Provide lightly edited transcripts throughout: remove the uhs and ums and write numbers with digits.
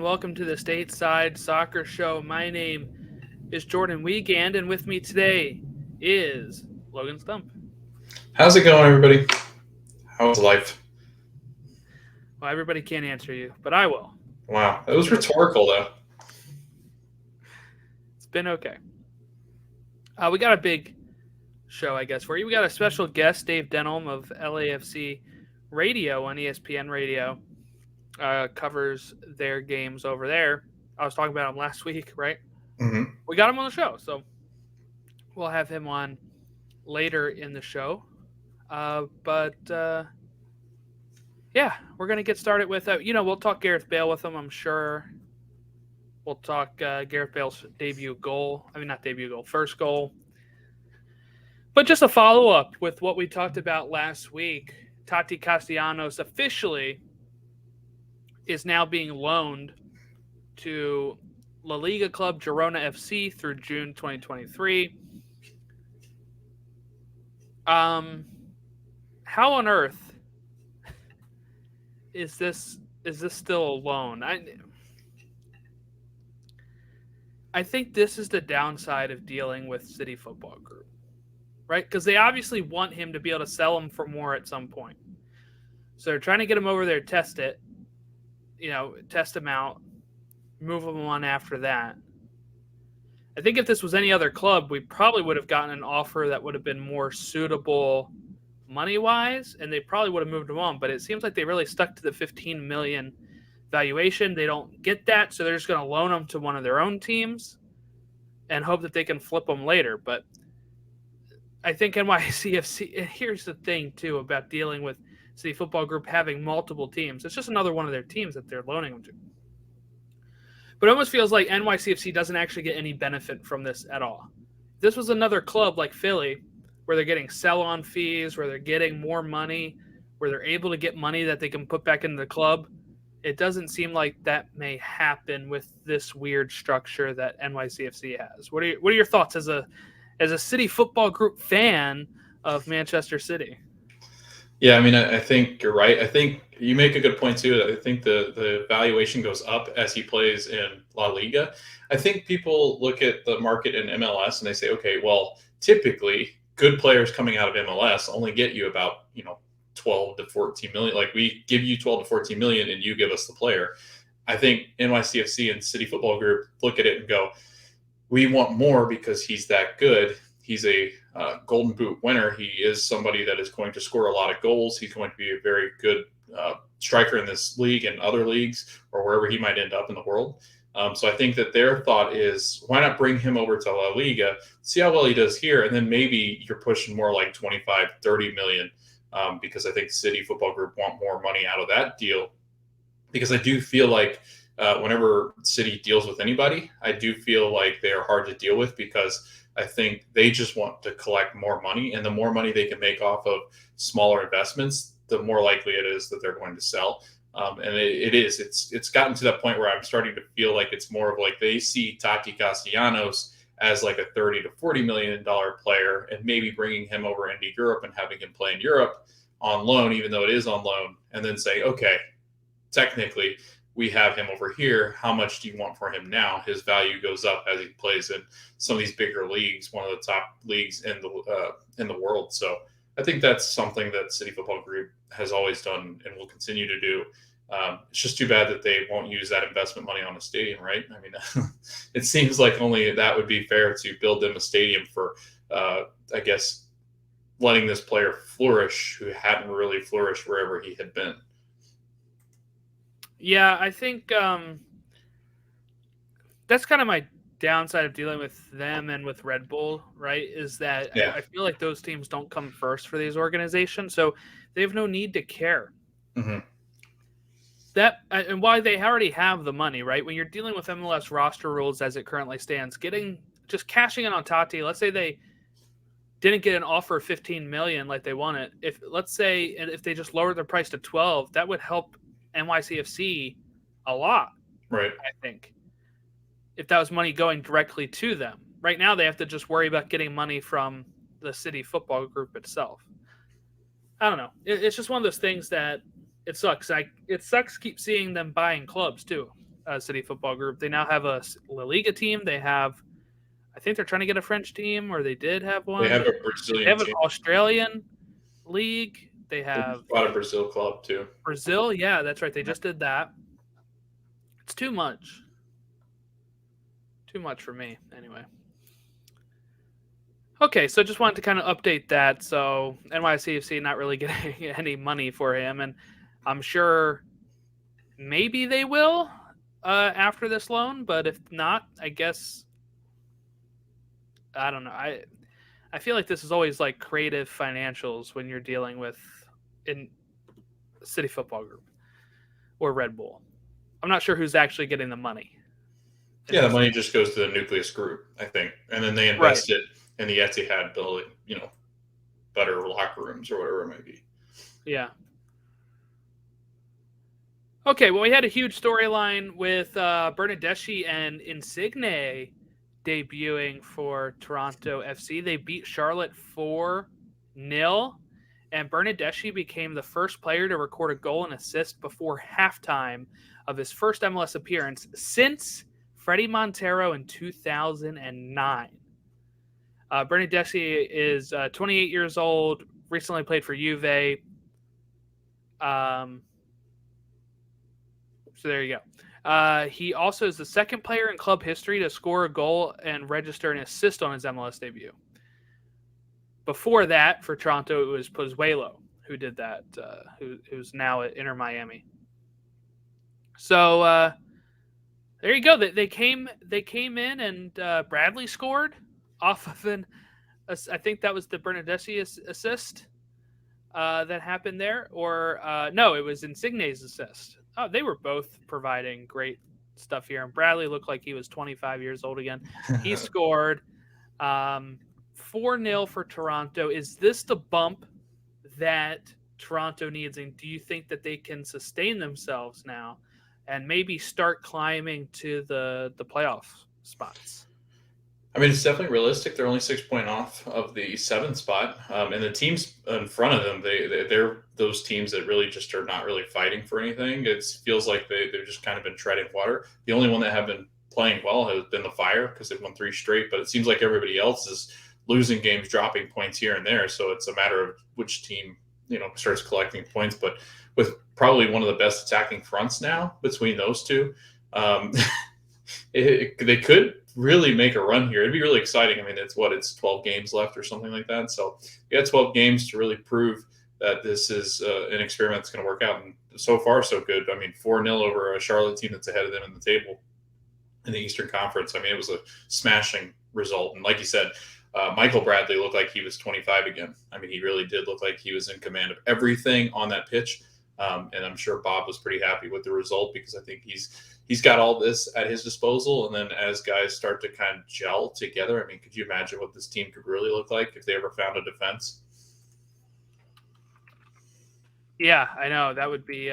welcome to the Stateside Soccer Show. My name is Jordan Wiegand, and with me today is Logan Stump. How's it going, everybody? How's life? Well, everybody can't answer you, but I will. Wow, that was rhetorical, though. It's been okay. We got a big show, I guess, for you. We got a special guest, Dave Denholm of LAFC Radio on ESPN Radio. Covers their games over there. I was talking about him last week, right? Mm-hmm. We got him on the show, so we'll have him on later in the show. But yeah, we're going to get started with, we'll talk Gareth Bale with him, I'm sure. We'll talk Gareth Bale's first goal. But just a follow-up with what we talked about last week. Tati Castellanos officially is now being loaned to La Liga club Girona FC through June 2023. How on earth is this still a loan? I think this is the downside of dealing with City Football Group, right? Because they obviously want him to be able to sell him for more at some point. So they're trying to get him over there, test it, test him out, move him on after that. I think if this was any other club, we probably would have gotten an offer that would have been more suitable money-wise, and they probably would have moved him on. But it seems like they really stuck to the $15 million valuation. They don't get that, so they're just going to loan him to one of their own teams and hope that they can flip him later. But I think NYCFC, and here's the thing, too, about dealing with City Football Group having multiple teams. It's just another one of their teams that they're loaning them to. But it almost feels like NYCFC doesn't actually get any benefit from this at all. If this was another club like Philly, where they're getting sell-on fees, where they're getting more money, where they're able to get money that they can put back into the club, it doesn't seem like that may happen with this weird structure that NYCFC has. What are your thoughts as a City Football Group fan of Manchester City? Yeah, I mean, I think you're right. I think you make a good point, too. I think the valuation goes up as he plays in La Liga. I think people look at the market in MLS and they say, okay, well, typically good players coming out of MLS only get you about, 12 to 14 million. Like, we give you 12 to 14 million and you give us the player. I think NYCFC and City Football Group look at it and go, we want more because he's that good. He's a Golden Boot winner. He is somebody that is going to score a lot of goals. He's going to be a very good striker in this league and other leagues or wherever he might end up in the world. So I think that their thought is, why not bring him over to La Liga, see how well he does here, and then maybe you're pushing more like 25, 30 million, because I think City Football Group want more money out of that deal. Because I do feel like whenever City deals with anybody, I do feel like they are hard to deal with because I think they just want to collect more money, and the more money they can make off of smaller investments, the more likely it is that they're going to sell. And it's gotten to that point where I'm starting to feel like it's more of like they see Tati Castellanos as like a $30 to $40 million player, and maybe bringing him over into Europe and having him play in Europe on loan, even though it is on loan, and then say, okay, technically we have him over here. How much do you want for him now? His value goes up as he plays in some of these bigger leagues, one of the top leagues in the world. So I think that's something that City Football Group has always done and will continue to do. It's just too bad that they won't use that investment money on a stadium, right? I mean, it seems like only that would be fair to build them a stadium for, I guess, letting this player flourish who hadn't really flourished wherever he had been. Yeah, I think that's kind of my downside of dealing with them and with Red Bull, right? Is that I feel like those teams don't come first for these organizations, so they have no need to care. Mm-hmm. That and why they already have the money, right? When you're dealing with MLS roster rules as it currently stands, just cashing in on Tati. Let's say they didn't get an offer of 15 million like they wanted. If they just lowered their price to 12, that would help NYCFC a lot, right? I think, if that was money going directly to them. Right now, they have to just worry about getting money from the City Football Group itself. I don't know. It's just one of those things that it sucks. It sucks keep seeing them buying clubs too. City Football Group. They now have a La Liga team. They have, I think they're trying to get a French team, or they did have They one. have a They Brazilian have an team. Australian league. They have Bought a Brazil club too. Brazil. Yeah, that's right. They just did that. It's too much. Too much for me, anyway. Okay, so just wanted to kind of update that. So NYCFC not really getting any money for him, and I'm sure maybe they will after this loan. But if not, I guess I don't know. I feel like this is always like creative financials when you're dealing with in City Football Group or Red Bull. I'm not sure who's actually getting the money. Yeah, the money just goes to the nucleus group, I think, and then they invest it in the Etihad building, better locker rooms or whatever it might be. Yeah. Okay, well, we had a huge storyline with Bernardeschi and Insigne debuting for Toronto FC. They beat Charlotte 4-0, and Bernardeschi became the first player to record a goal and assist before halftime of his first MLS appearance since Freddie Montero in 2009. Bernardeschi is 28 years old, recently played for Juve. So there you go. He also is the second player in club history to score a goal and register an assist on his MLS debut. Before that, for Toronto, it was Pozuelo who did that, who's now at Inter Miami. So there you go. They came in and Bradley scored off of I think that was the Bernardeschi assist that happened there. Or no, it was Insigne's assist. Oh, they were both providing great stuff here. And Bradley looked like he was 25 years old again. He scored 4-0 for Toronto. Is this the bump that Toronto needs? And do you think that they can sustain themselves now and maybe start climbing to the playoff spots? I mean, it's definitely realistic. They're only 6 points off of the 7th spot, and the teams in front of them, they're those teams that really just are not really fighting for anything. It feels like they've just kind of been treading water. The only one that have been playing well has been the Fire because they've won 3 straight, but it seems like everybody else is losing games, dropping points here and there. So it's a matter of which team starts collecting points. But with probably one of the best attacking fronts now between those two, they could really make a run here. It'd be really exciting. I mean, it's 12 games left or something like that. So you got 12 games to really prove that this is an experiment that's going to work out. And so far, so good. I mean, 4-0 over a Charlotte team that's ahead of them in the table in the Eastern Conference. I mean, it was a smashing result. And like you said, Michael Bradley looked like he was 25 again. I mean, he really did look like he was in command of everything on that pitch. And I'm sure Bob was pretty happy with the result because I think he's got all this at his disposal. And then as guys start to kind of gel together, I mean, could you imagine what this team could really look like if they ever found a defense? Yeah, I know. That would be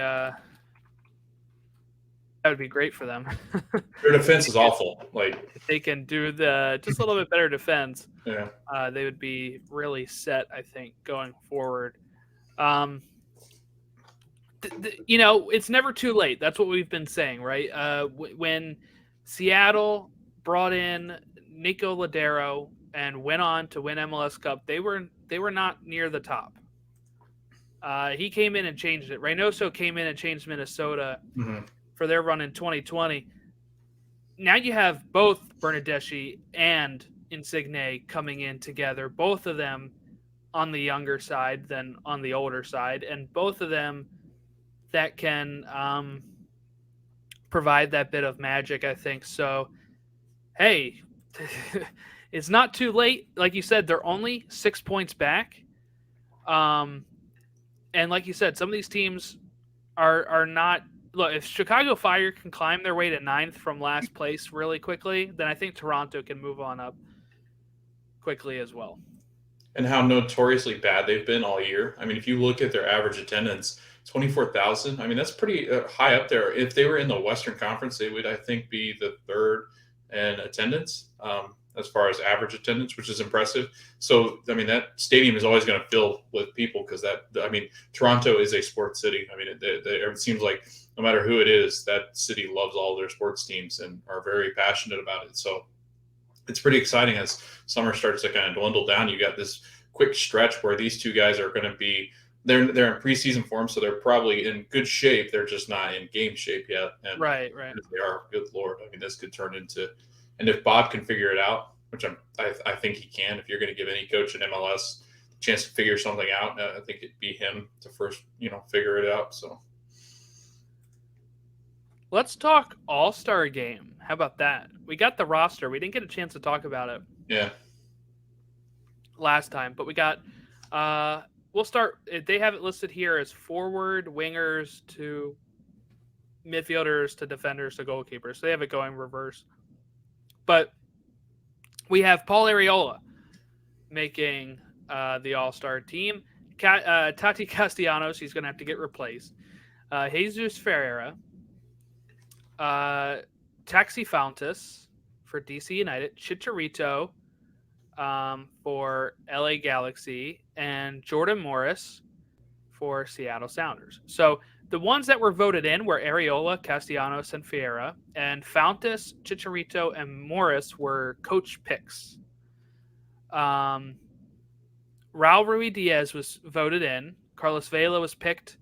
great for them. Their defense is awful. Like if they can do just a little bit better defense, yeah, they would be really set, I think, going forward. It's never too late. That's what we've been saying, right? When Seattle brought in Nico Ladero and went on to win MLS Cup, they were not near the top. He came in and changed it. Reynoso came in and changed Minnesota for their run in 2020. Now you have both Bernardeschi and Insigne coming in together, both of them on the younger side than on the older side, and both of them that can provide that bit of magic, I think. So, hey, it's not too late. Like you said, they're only 6 points back. And like you said, some of these teams are not. Look, if Chicago Fire can climb their way to 9th from last place really quickly, then I think Toronto can move on up quickly as well. And how notoriously bad they've been all year. I mean, if you look at their average attendance, 24,000. I mean, that's pretty high up there. If they were in the Western Conference, they would, I think, be the 3rd in attendance. as far as average attendance, which is impressive. So, I mean, that stadium is always going to fill with people because Toronto is a sports city. I mean, it seems like no matter who it is, that city loves all their sports teams and are very passionate about it. So it's pretty exciting as summer starts to kind of dwindle down. You got this quick stretch where these two guys are going to be they're in preseason form, so they're probably in good shape. They're just not in game shape yet. And Right. if they are, good Lord, I mean, this could turn into. And if Bob can figure it out, which I think he can, if you're going to give any coach in MLS a chance to figure something out, I think it'd be him to first, figure it out. So Let's talk All-Star Game. How about that? We got the roster. We didn't get a chance to talk about it. Yeah. Last time, but we got. We'll start. They have it listed here as forward, wingers to midfielders to defenders to goalkeepers. So they have it going reverse. But we have Paul Arriola making the All-Star team. Tati Castellanos, he's going to have to get replaced. Jesus Ferreira. Taxi Fountas for DC United. Chicharito for LA Galaxy, and Jordan Morris for Seattle Sounders. So the ones that were voted in were Arriola, Castellanos, and Ferreira, and Fountas, Chicharito, and Morris were coach picks. Raul Rui Diaz was voted in. Carlos Vela was picked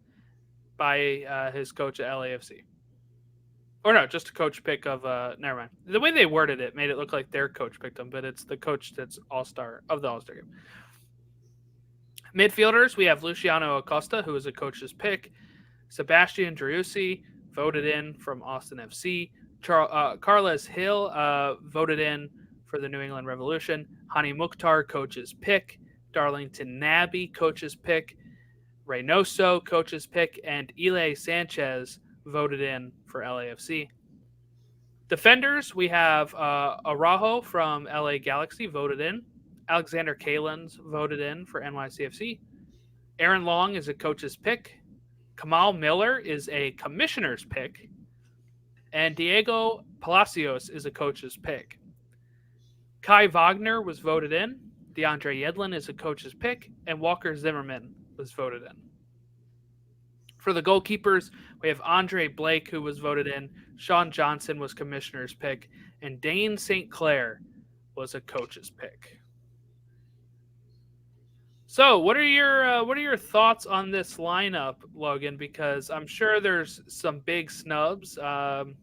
by his coach at LAFC. Or no, just a coach pick of never mind. The way they worded it made it look like their coach picked him, but it's the coach that's All-Star of the All-Star game. Midfielders, we have Luciano Acosta, who is a coach's pick. Sebastian Driussi, voted in from Austin FC. Carles Hill, voted in for the New England Revolution. Hani Mukhtar, coach's pick. Darlington Nabby, coach's pick. Reynoso, coach's pick. And Ile Sanchez, voted in for LAFC. Defenders, we have Araujo from LA Galaxy, voted in. Alexander Kalins, voted in for NYCFC. Aaron Long is a coach's pick. Kamal Miller is a commissioner's pick. And Diego Palacios is a coach's pick. Kai Wagner was voted in. DeAndre Yedlin is a coach's pick. And Walker Zimmerman was voted in. For the goalkeepers, we have Andre Blake, who was voted in. Sean Johnson was commissioner's pick. And Dane St. Clair was a coach's pick. So, what are your thoughts on this lineup, Logan? Because I'm sure there's some big snubs. No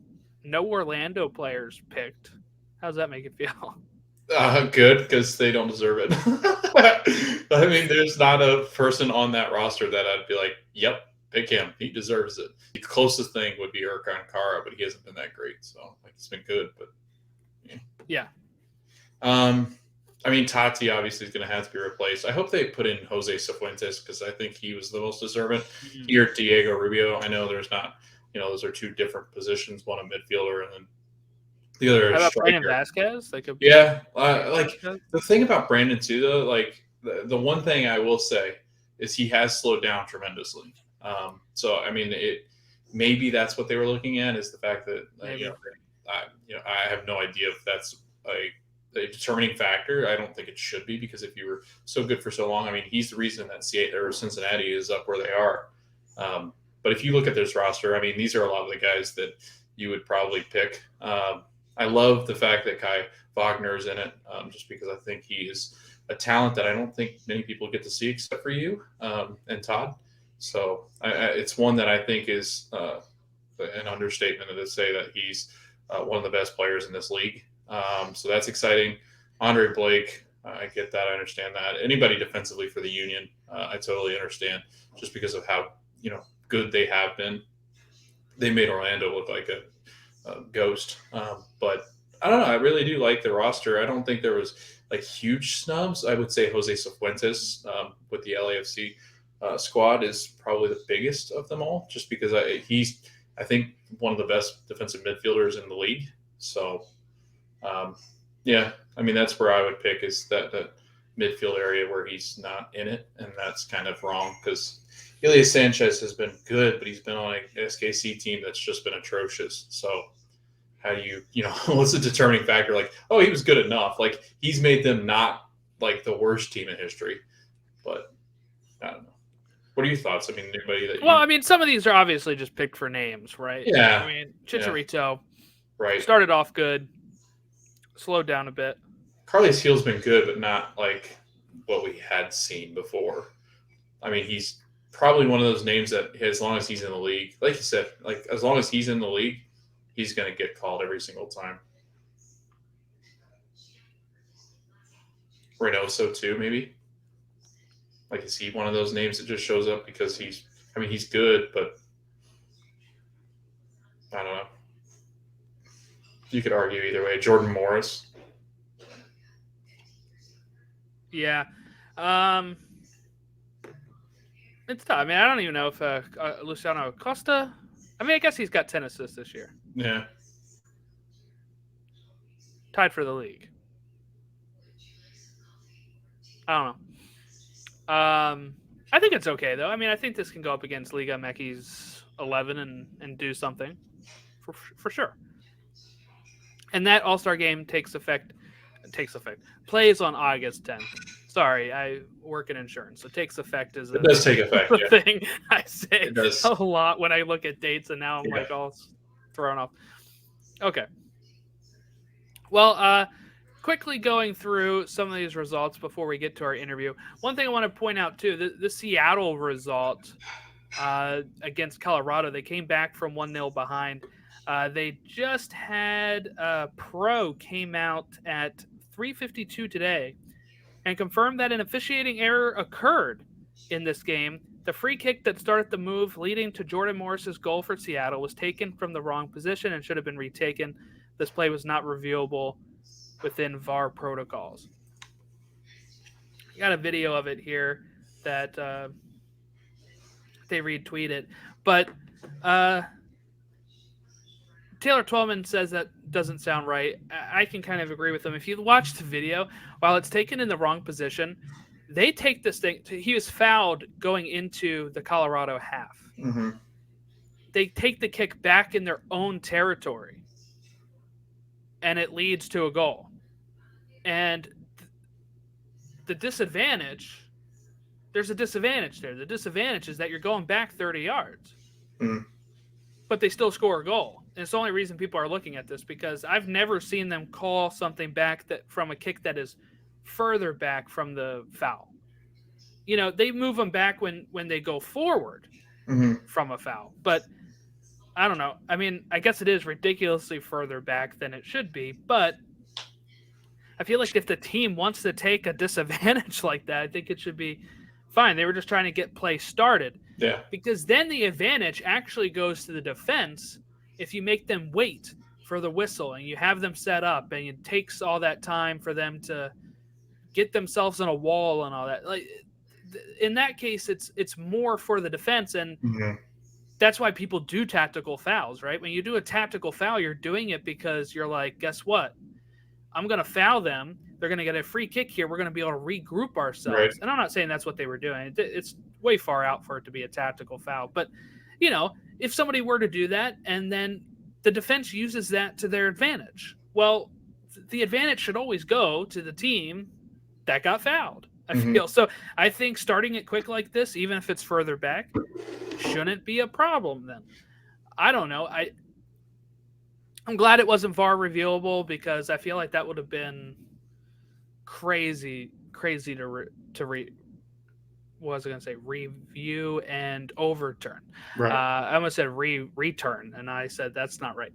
Orlando players picked. How's that make you feel? Good, because they don't deserve it. I mean, there's not a person on that roster that I'd be like, yep, pick him. He deserves it. The closest thing would be Erkan Kara, but he hasn't been that great. So, he's been good, but yeah. I mean, Tati obviously is going to have to be replaced. I hope they put in Jose Cifuentes because I think he was the most deserving. Mm-hmm. Here, Diego Rubio. I know there's not, those are two different positions, one a midfielder and then the other. How about Brandon Vasquez? Like the thing about Brandon too, though, like the one thing I will say is he has slowed down tremendously. So I mean, maybe that's what they were looking at is the fact that I have no idea if that's a determining factor. I don't think it should be because if you were so good for so long, I mean, he's the reason that Cincinnati is up where they are. But if you look at this roster, I mean, these are a lot of the guys that you would probably pick. I love the fact that Kai Wagner is in it, just because I think he is a talent that I don't think many people get to see except for you and Todd. So it's one that I think is an understatement to say that he's one of the best players in this league. So that's exciting. Andre Blake, I get that. I understand that. Anybody defensively for the Union, I totally understand just because of how, good they have been. They made Orlando look like a ghost. But I don't know. I really do like the roster. I don't think there was like huge snubs. I would say Jose Cifuentes with the LAFC squad is probably the biggest of them all just because he's, I think, one of the best defensive midfielders in the league. So, yeah, I mean, that's where I would pick is that midfield area where he's not in it. And that's kind of wrong because Elias Sanchez has been good, but he's been on a SKC team that's just been atrocious. So how do you know, what's the determining factor? Like, oh, he was good enough. Like, he's made them not like the worst team in history. But I don't know. What are your thoughts? I mean, anybody that Well, I mean, some of these are obviously just picked for names, right? Yeah. I mean, Chicharito Right. started off good, slowed down a bit. Carles Hill's been good, but not like what we had seen before. I mean, he's probably one of those names that, as long as he's in the league, like you said, like as long as he's in the league, he's going to get called every single time. Reynoso too, maybe. Like, is he one of those names that just shows up because he's good, but I don't know. You could argue either way. Jordan Morris. Yeah. It's tough. I mean, I don't even know if Luciano Acosta. I mean, I guess he's got 10 assists this year. Yeah. Tied for the league. I don't know. I think it's okay, though. I mean, I think this can go up against Liga Meki's 11 and do something for sure. And that All-Star game plays on August 10th. Sorry, I work in insurance. So takes effect as it does take effect. Yeah. Thing I say does. a lot when I look at dates, and now I'm like all thrown off. Okay. Well, quickly going through some of these results before we get to our interview. One thing I want to point out too: the Seattle result against Colorado, they came back from 1-0 behind. They just had Pro came out at 3:52 today and confirmed that an officiating error occurred in this game. The free kick that started the move leading to Jordan Morris's goal for Seattle was taken from the wrong position and should have been retaken. This play was not reviewable within VAR protocols. Got a video of it here that they retweeted. But Taylor Twellman says that doesn't sound right. I can kind of agree with him. If you watch the video, while it's taken in the wrong position, they take this thing. He was fouled going into the Colorado half. Mm-hmm. They take the kick back in their own territory, and it leads to a goal. And the disadvantage, there's a disadvantage there. The disadvantage is that you're going back 30 yards. Mm. But they still score a goal. And it's the only reason people are looking at this, because I've never seen them call something back that from a kick that is further back from the foul. You know, they move them back when they go forward from a foul. But I don't know. I mean, I guess it is ridiculously further back than it should be. But I feel like if the team wants to take a disadvantage like that, I think it should be fine. They were just trying to get play started. Yeah. Because then the advantage actually goes to the defense if you make them wait for the whistle and you have them set up and it takes all that time for them to get themselves on a wall and all that. Like, in that case, it's more for the defense, and that's why people do tactical fouls, right? When you do a tactical foul, you're doing it because you're like, guess what? I'm going to foul them. They're going to get a free kick here. We're going to be able to regroup ourselves. Right. And I'm not saying that's what they were doing. It's way far out for it to be a tactical foul. But, you know, if somebody were to do that and then the defense uses that to their advantage, well, the advantage should always go to the team that got fouled, I feel. So I think starting it quick like this, even if it's further back, shouldn't be a problem then. I don't know. I'm glad it wasn't VAR reviewable, because I feel like that would have been crazy to review and overturn. Right. I almost said return, and I said that's not right.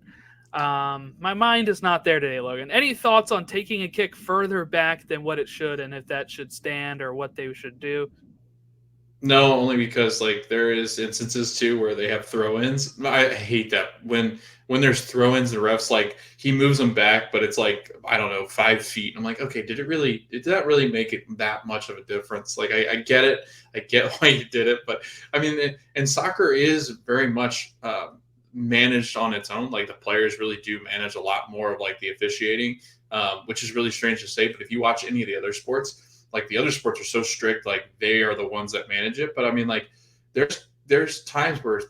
My mind is not there today, Logan. Any thoughts on taking a kick further back than what it should, and if that should stand or what they should do? No, only because like there is instances too where they have throw-ins. I hate that when there's throw-ins, the refs like he moves them back, but it's like, I don't know, 5 feet. I'm like, okay, did that really make it that much of a difference? Like I get it, I get why you did it, but I mean, and soccer is very much managed on its own. Like the players really do manage a lot more of like the officiating, which is really strange to say. But if you watch any of the other sports, like the other sports are so strict, like they are the ones that manage it. But I mean, like there's times where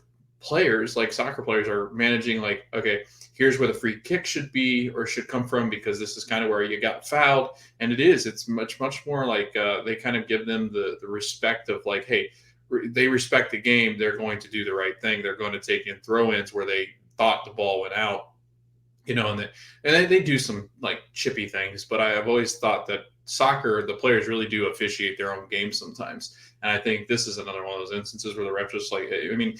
players, like soccer players, are managing like, okay, here's where the free kick should be or should come from because this is kind of where you got fouled. And it's much more like they kind of give them the respect of like, hey, they respect the game. They're going to do the right thing. They're going to take in throw-ins where they thought the ball went out, and they do some like chippy things. But I've always thought that soccer, the players really do officiate their own game sometimes. And I think this is another one of those instances where the refs just like, I mean,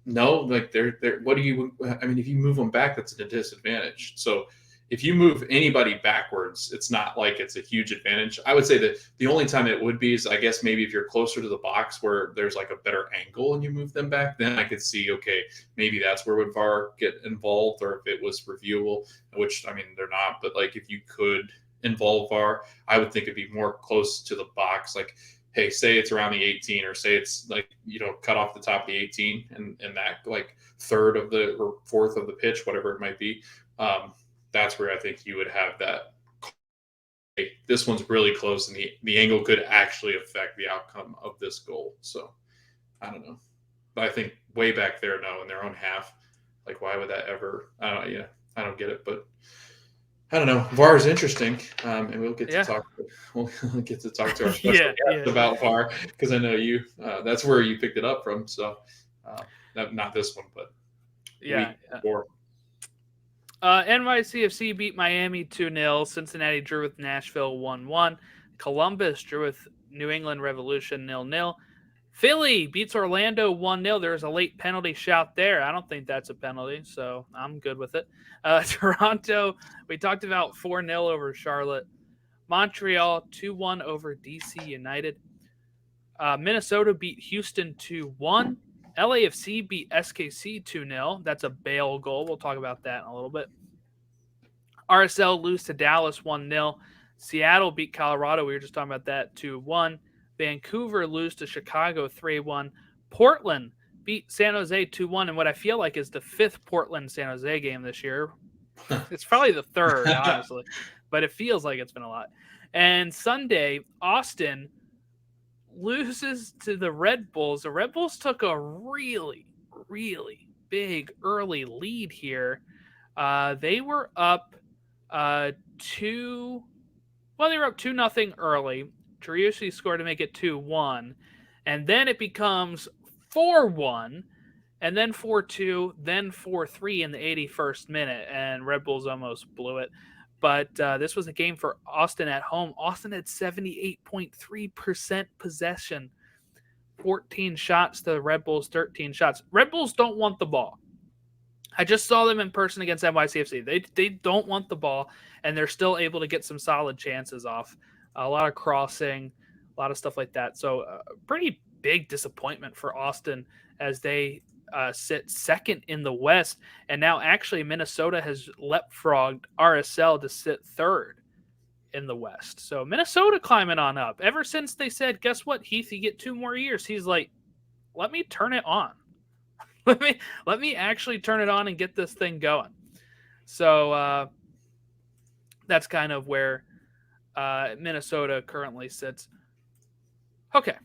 no, like they're what do you? I mean, if you move them back, that's a disadvantage. So if you move anybody backwards, it's not like it's a huge advantage. I would say that the only time it would be is, I guess, maybe if you're closer to the box where there's like a better angle and you move them back, then I could see, okay, maybe that's where would VAR get involved, or if it was reviewable, which, I mean, they're not. But like if you could involve VAR, I would think it'd be more close to the box. Like, hey, say it's around the 18, or say it's like, cut off the top of the 18 and that like third of the or fourth of the pitch, whatever it might be. That's where I think you would have that. Hey, this one's really close, and the angle could actually affect the outcome of this goal. So I don't know. But I think way back there, no, in their own half, like why would that ever? I don't get it. But I don't know. VAR is interesting, and we'll get to talk. We'll get to talk to our special guest about VAR, because I know you. That's where you picked it up from. So not this one, but yeah. Before. NYCFC beat Miami 2-0. Cincinnati drew with Nashville 1-1. Columbus drew with New England Revolution 0-0. Philly beats Orlando 1-0. There was a late penalty shout there. I don't think that's a penalty, so I'm good with it. Toronto, we talked about 4-0 over Charlotte. Montreal 2-1 over DC United. Minnesota beat Houston 2-1. LAFC beat SKC 2-0. That's a bail goal. We'll talk about that in a little bit. RSL lose to Dallas 1-0. Seattle beat Colorado. We were just talking about that 2-1. Vancouver lose to Chicago 3-1. Portland beat San Jose 2-1. And what I feel like is the fifth Portland-San Jose game this year. It's probably the third, honestly. But it feels like it's been a lot. And Sunday, Austin loses to the Red Bulls. The Red Bulls took a really, really big early lead here. They were up 2-0 early. Driussi scored to make it 2-1. And then it becomes 4-1, and then 4-2, then 4-3 in the 81st minute. And Red Bulls almost blew it. But this was a game for Austin at home. Austin had 78.3% possession. 14 shots to the Red Bulls, 13 shots. Red Bulls don't want the ball. I just saw them in person against NYCFC. They don't want the ball, and they're still able to get some solid chances off. A lot of crossing, a lot of stuff like that. So pretty big disappointment for Austin as they sit second in the West, and now actually Minnesota has leapfrogged RSL to sit third in the West. So Minnesota climbing on up. Ever since they said, guess what, Heath, you get 2 more years, he's like, let me turn it on. Let me actually turn it on and get this thing going. So that's kind of where Minnesota currently sits. Okay.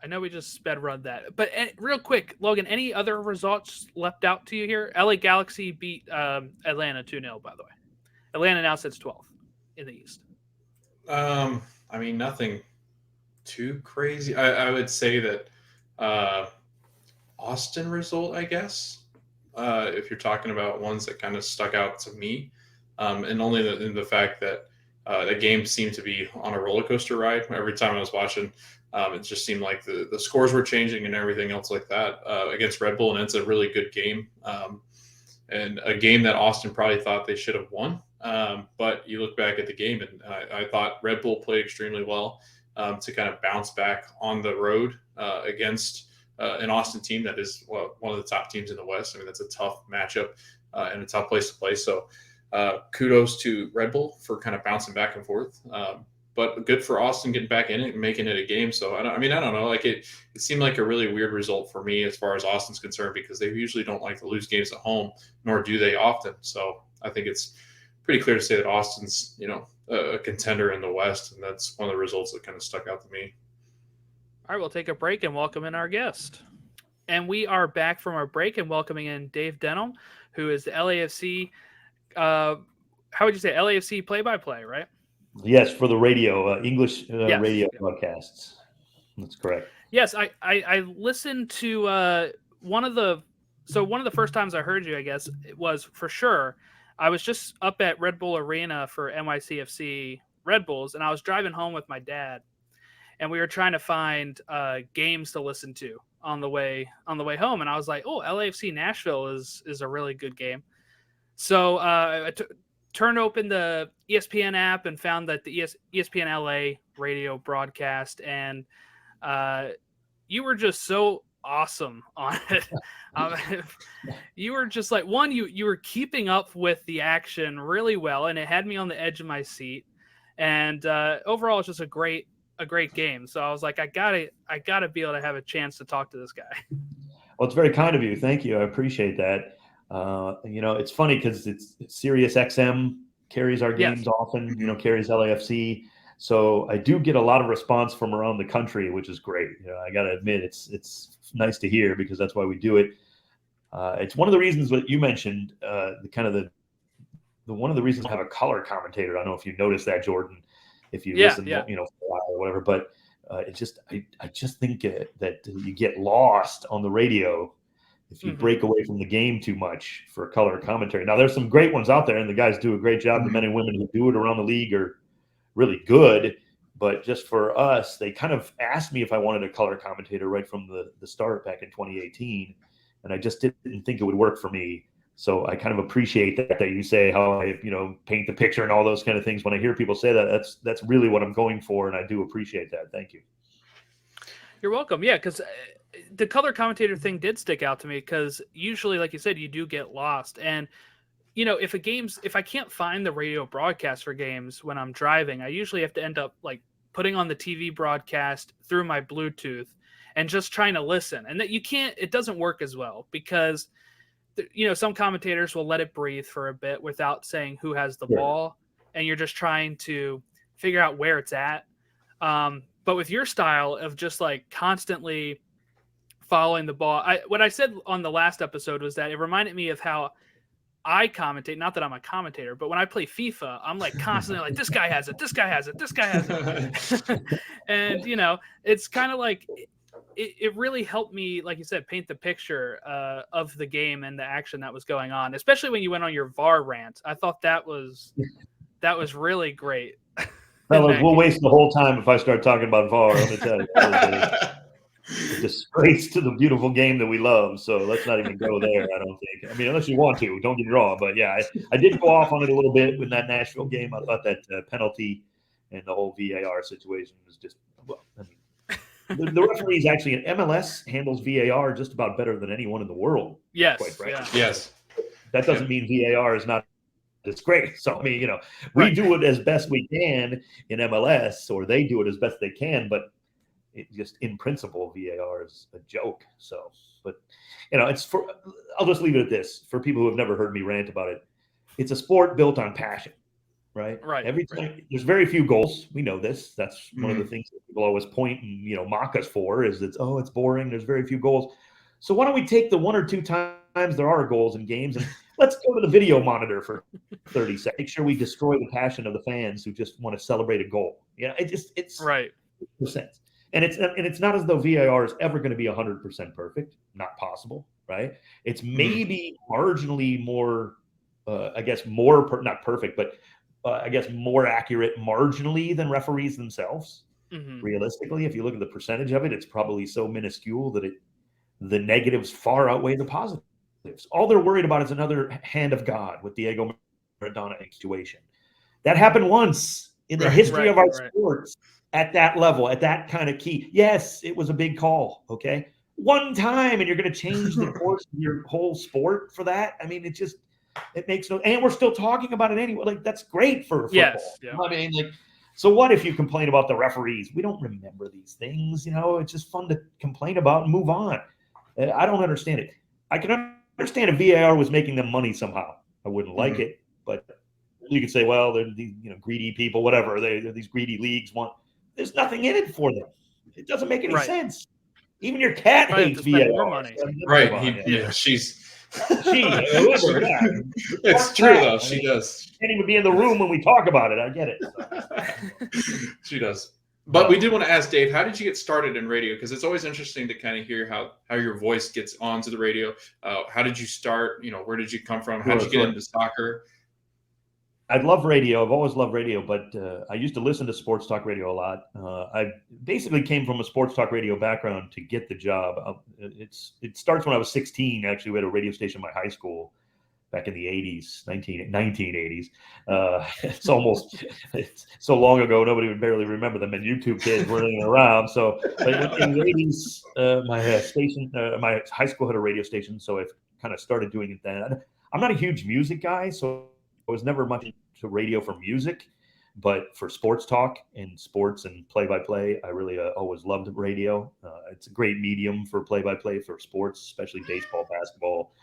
I know we just sped run that. But real quick, Logan, any other results leapt out to you here? LA Galaxy beat Atlanta 2-0, by the way. Atlanta now sits 12th in the East. I mean, nothing too crazy. I would say that Austin result, I guess, if you're talking about ones that kind of stuck out to me, and only in the fact that the game seemed to be on a roller coaster ride. Every time I was watching, it just seemed like the scores were changing and everything else like that against Red Bull, and it's a really good game, and a game that Austin probably thought they should have won. But you look back at the game, and I thought Red Bull played extremely well to kind of bounce back on the road against an Austin team that is one of the top teams in the West. I mean, that's a tough matchup and a tough place to play. So kudos to Red Bull for kind of bouncing back and forth. But good for Austin getting back in it and making it a game. So I don't know. Like it seemed like a really weird result for me as far as Austin's concerned, because they usually don't like to lose games at home, nor do they often. So I think it's pretty clear to say that Austin's, a contender in the West, and that's one of the results that kind of stuck out to me. All right, we'll take a break and welcome in our guest. and we are back from our break and welcoming in Dave Denholm, who is the LAFC. How would you say LAFC play-by-play, right? Yes, for the radio, English Yes. radio Yep. broadcasts. That's correct. Yes, I listened to one of the first times I heard you, I guess it was for sure. I was just up at Red Bull Arena for NYCFC Red Bulls, and I was driving home with my dad, and we were trying to find games to listen to on the way home, and I was like, oh, LAFC Nashville is a really good game. So I turned open the ESPN app and found that the ESPN LA radio broadcast, and you were just so awesome on it. You were just like, one, you were keeping up with the action really well, and it had me on the edge of my seat. And overall, it's just a great game. So I was like, I gotta be able to have a chance to talk to this guy. Well, it's very kind of you. Thank you. I appreciate that. It's funny because it's Sirius XM carries our games often. Carries LAFC. So I do get a lot of response from around the country, which is great. I got to admit, it's nice to hear because that's why we do it. It's one of the reasons that you mentioned, one of the reasons I have a color commentator. I don't know if you noticed that, Jordan, if you listen, for a while or whatever. But I just think that you get lost on the radio if you break away from the game too much for color commentary. Now, there's some great ones out there, and the guys do a great job. The men and women who do it around the league are really good, but just for us, they kind of asked me if I wanted a color commentator right from the start back in 2018, and I just didn't think it would work for me. So I kind of appreciate that you say how I paint the picture and all those kind of things. When I hear people say that, that's really what I'm going for, and I do appreciate that. Thank you. You're welcome. Yeah, because the color commentator thing did stick out to me because usually, like you said, you do get lost. And if I can't find the radio broadcast for games when I'm driving, I usually have to end up like putting on the TV broadcast through my Bluetooth and just trying to listen. And that it doesn't work as well because, some commentators will let it breathe for a bit without saying who has the ball. And you're just trying to figure out where it's at. But with your style of just like constantly following the ball, what I said on the last episode was that it reminded me of how I commentate, not that I'm a commentator, but when I play FIFA, I'm like constantly like, this guy has it, this guy has it, this guy has it. And, it's kind of like, it really helped me, like you said, paint the picture of the game and the action that was going on, especially when you went on your VAR rant. I thought that was really great. We'll waste the whole time if I start talking about VAR. Let me tell you. A disgrace to the beautiful game that we love. So let's not even go there, I don't think. I mean, unless you want to, don't get me wrong. But yeah, I did go off on it a little bit in that Nashville game. I thought that penalty and the whole VAR situation was just, the referees actually in MLS handles VAR just about better than anyone in the world. Yes. Quite frankly. Yeah. Yes. That doesn't mean VAR is not disgrace. So, I mean, we do it as best we can in MLS, or they do it as best they can, but just in principle, VAR is a joke. So, but I'll just leave it at this for people who have never heard me rant about it. It's a sport built on passion, right? Right. Every time there's very few goals. We know this. That's one of the things that people always point and mock us for is that it's boring. There's very few goals. So why don't we take the one or two times there are goals in games and let's go to the video monitor for 30 seconds. Make sure we destroy the passion of the fans who just want to celebrate a goal. It's right. Sense. And it's not as though VAR is ever going to be 100% perfect. Not possible, right? It's maybe marginally more, not perfect, but I guess more accurate marginally than referees themselves. Realistically, if you look at the percentage of it, it's probably so minuscule that the negatives far outweigh the positives. All they're worried about is another hand of God with Diego Maradona situation. That happened once in the history of our sports. At that level, at that kind of key. Yes, it was a big call, okay? One time, and you're going to change the course of your whole sport for that? I mean, it makes no – and we're still talking about it anyway. Like, that's great for football. Yes. Yeah. I mean, so what if you complain about the referees? We don't remember these things, It's just fun to complain about and move on. I don't understand it. I can understand if VAR was making them money somehow. I wouldn't like it, but you could say, well, they're these greedy people, whatever. They're these greedy leagues want – there's nothing in it for them. It doesn't make any sense. Even your cat Probably have hates to spend VAR. more money. Right. Yeah. Yeah, she's. Listen, yeah. It's true though. She does. Can't even be in the room when we talk about it. I get it. So. She does. But we did want to ask Dave, how did you get started in radio? Because it's always interesting to kind of hear how your voice gets onto the radio. How did you start? Where did you come from? How did you get into soccer? I love radio. I've always loved radio, but I used to listen to sports talk radio a lot. I basically came from a sports talk radio background to get the job. It starts when I was 16. Actually, we had a radio station in my high school back in the 80s, 1980s. It's so long ago, nobody would barely remember them, and YouTube kids weren't even around. So but in the 80s, my high school had a radio station, so I kind of started doing it then. I'm not a huge music guy, so I was never much into radio for music, but for sports talk and sports and play-by-play, I really always loved radio. It's a great medium for play-by-play for sports, especially baseball, basketball,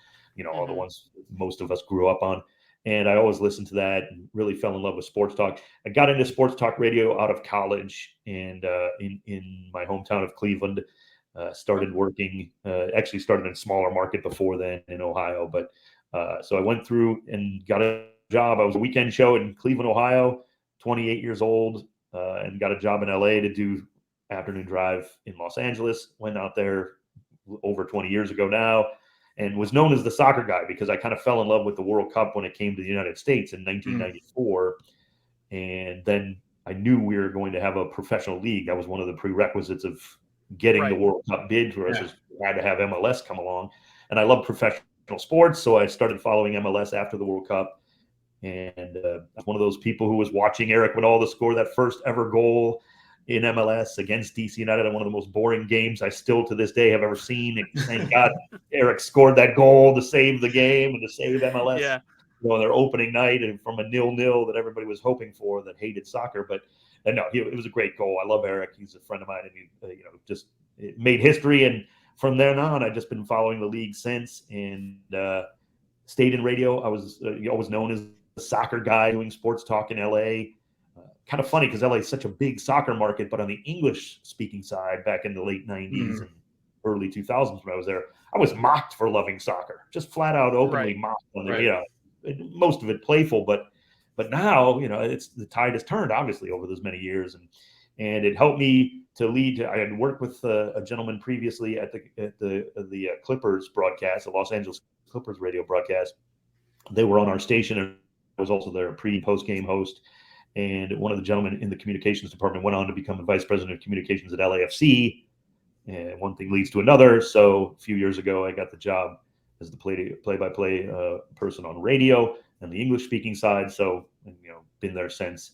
all the ones most of us grew up on. And I always listened to that and really fell in love with sports talk. I got into sports talk radio out of college and in my hometown of Cleveland. Started working, actually started in a smaller market before then in Ohio. But so I went through and got a job. I was a weekend show in Cleveland, Ohio, 28 years old, and got a job in LA to do afternoon drive in Los Angeles. Went out there over 20 years ago now, and was known as the soccer guy because I kind of fell in love with the World Cup when it came to the United States in 1994. And then I knew we were going to have a professional league. That was one of the prerequisites of getting the World Cup bid for us. We had to have MLS come along. And I love professional sports, so I started following MLS after the World Cup. And I was one of those people who was watching Eric Winalda score that first ever goal in MLS against DC United on one of the most boring games I still to this day have ever seen. And thank God Eric scored that goal to save the game and to save MLS. Yeah. Their opening night and from a 0-0 that everybody was hoping for that hated soccer. But no, it was a great goal. I love Eric. He's a friend of mine, and he just made history. And from then on, I've just been following the league since and stayed in radio. I was always known as the soccer guy doing sports talk in LA. Kind of funny because LA is such a big soccer market, but on the English speaking side, back in the late 90s and early 2000s when I was there, I was mocked for loving soccer, just flat out openly mocked. Most of it playful, but now it's the tide has turned obviously over those many years, and it helped me to lead. I had worked with a gentleman previously at the Clippers broadcast, the Los Angeles Clippers radio broadcast. They were on our station, and I was also their pre and post game host. And one of the gentlemen in the communications department went on to become the vice president of communications at LAFC. And one thing leads to another. So a few years ago, I got the job as the play-by-play person on radio and the English-speaking side. So, been there since.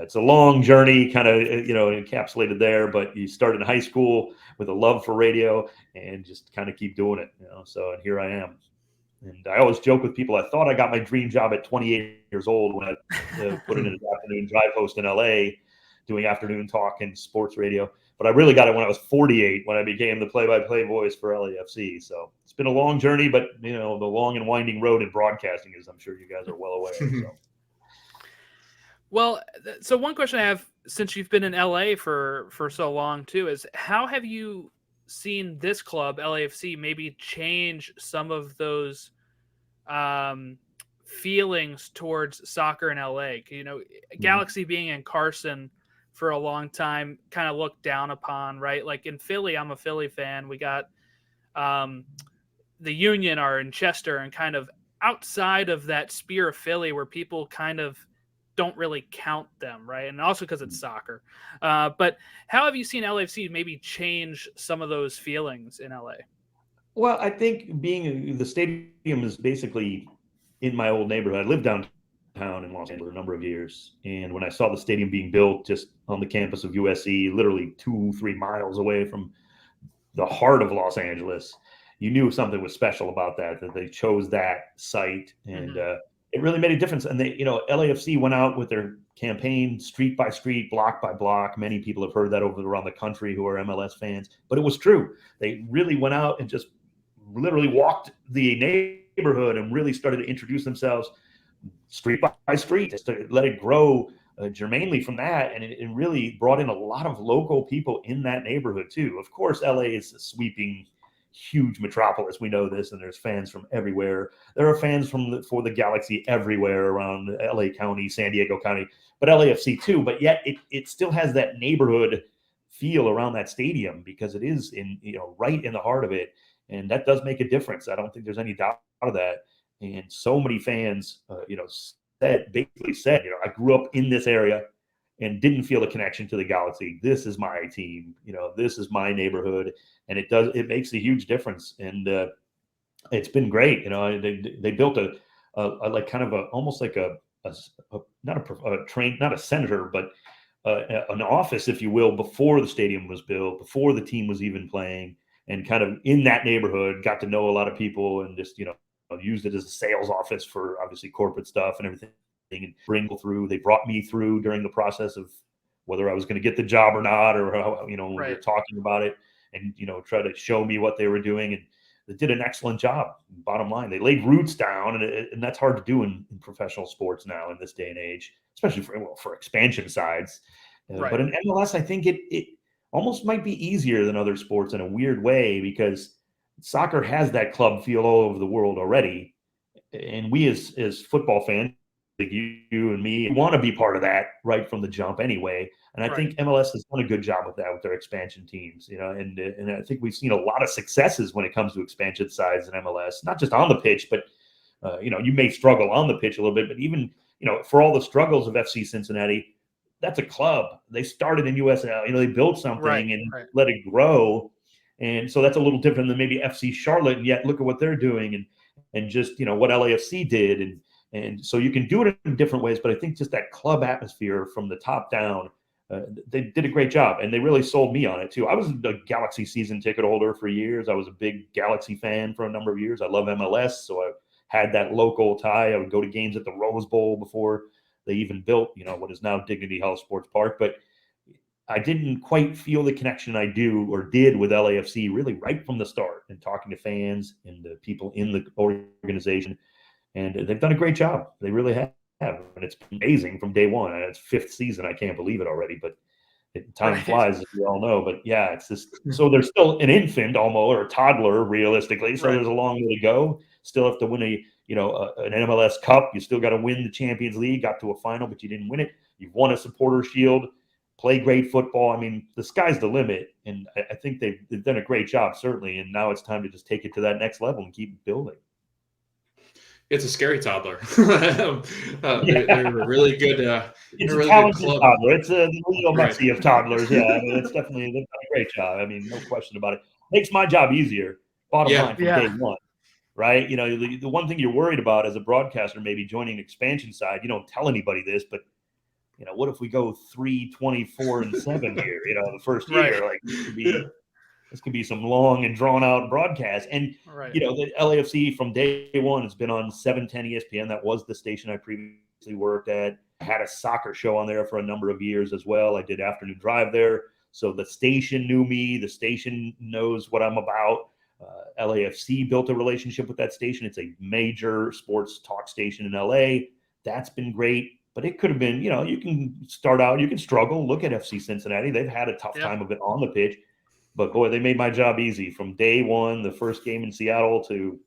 It's a long journey, kind of, encapsulated there. But you start in high school with a love for radio and just kind of keep doing it. So, and here I am. And I always joke with people, I thought I got my dream job at 28 years old when I put in an afternoon drive host in LA doing afternoon talk and sports radio. But I really got it when I was 48, when I became the play-by-play voice for LAFC. So it's been a long journey, but, the long and winding road in broadcasting, as I'm sure you guys are well aware. So. Well, so one question I have, since you've been in LA for so long too, is how have you seen this club, LAFC, maybe change some of those feelings towards soccer in LA? Galaxy being in Carson for a long time kind of looked down upon, right? Like in Philly, I'm a Philly fan. We got the Union are in Chester, and kind of outside of that sphere of Philly where people kind of don't really count them, right? And also because it's soccer. But how have you seen LAFC maybe change some of those feelings in LA? Well, I think the stadium is basically in my old neighborhood. I lived downtown in Los Angeles for a number of years. And when I saw the stadium being built just on the campus of USC, literally 2-3 miles away from the heart of Los Angeles, you knew something was special about that they chose that site. And it really made a difference. And they, LAFC went out with their campaign street by street, block by block. Many people have heard that around the country who are MLS fans, but it was true. They really went out and just literally walked the neighborhood and really started to introduce themselves street by street, just to let it grow germanely from that, and it really brought in a lot of local people in that neighborhood too. Of course, LA is a sweeping, huge metropolis. We know this, and there's fans from everywhere. There are fans for the Galaxy everywhere around LA County, San Diego County, but LAFC too. But yet, it still has that neighborhood feel around that stadium because it is right in the heart of it, and that does make a difference. I don't think there's any doubt of that. And so many fans, basically said, I grew up in this area and didn't feel a connection to the Galaxy. This is my team. This is my neighborhood, and it makes a huge difference. And it's been great. They built a like kind of almost like not a center, but an office, if you will, before the stadium was built, before the team was even playing, and kind of in that neighborhood, got to know a lot of people, and just used it as a sales office for obviously corporate stuff and everything, and bring through. They brought me through during the process of whether I was going to get the job or not, or how, when we were talking about it, and try to show me what they were doing, and they did an excellent job. Bottom line, they laid roots down, and that's hard to do in professional sports now in this day and age, especially for expansion sides. But in MLS, I think it almost might be easier than other sports in a weird way, because soccer has that club feel all over the world already. And we as football fans, like you and me, want to be part of that right from the jump anyway. And I think MLS has done a good job with that with their expansion teams, and I think we've seen a lot of successes when it comes to expansion sides in MLS, not just on the pitch, but you may struggle on the pitch a little bit, but even, for all the struggles of FC Cincinnati, that's a club. They started in USL, they built something and let it grow. And so that's a little different than maybe FC Charlotte, and yet look at what they're doing, and just, what LAFC did. And so you can do it in different ways, but I think just that club atmosphere from the top down, they did a great job, and they really sold me on it too. I was a Galaxy season ticket holder for years. I was a big Galaxy fan for a number of years. I love MLS, so I had that local tie. I would go to games at the Rose Bowl before they even built, what is now Dignity Health Sports Park. But I didn't quite feel the connection I did with LAFC really right from the start, and talking to fans and the people in the organization. And they've done a great job. They really have. And it's amazing from day one. It's 5th season. I can't believe it already, but time flies, as we all know. But yeah, it's just, so they're still an infant almost, or a toddler realistically. So there's a long way to go. Still have to win an MLS Cup. You still got to win the Champions League. Got to a final, but you didn't win it. You've won a Supporter Shield. Play great football. I mean, the sky's the limit, and I think they've done a great job, certainly. And now it's time to just take it to that next level and keep building. It's a scary toddler. They're a really good. It's a really talented good toddler. It's a Leo Messi of toddlers. Yeah, I mean, it's definitely they've done a great job. I mean, no question about it. Makes my job easier. Bottom line from day one, right? The one thing you're worried about as a broadcaster, maybe joining an expansion side, you don't tell anybody this, but what if we go 3-24-7 here? The first year, like this could be some long and drawn out broadcast. And the LAFC from day one has been on 710 ESPN. That was the station I previously worked at. I had a soccer show on there for a number of years as well. I did Afternoon Drive there. So the station knew me. The station knows what I'm about. LAFC built a relationship with that station. It's a major sports talk station in LA. That's been great. But it could have been, you can start out, you can struggle. Look at FC Cincinnati. They've had a tough time of it on the pitch. But boy, they made my job easy from day one, the first game in Seattle to,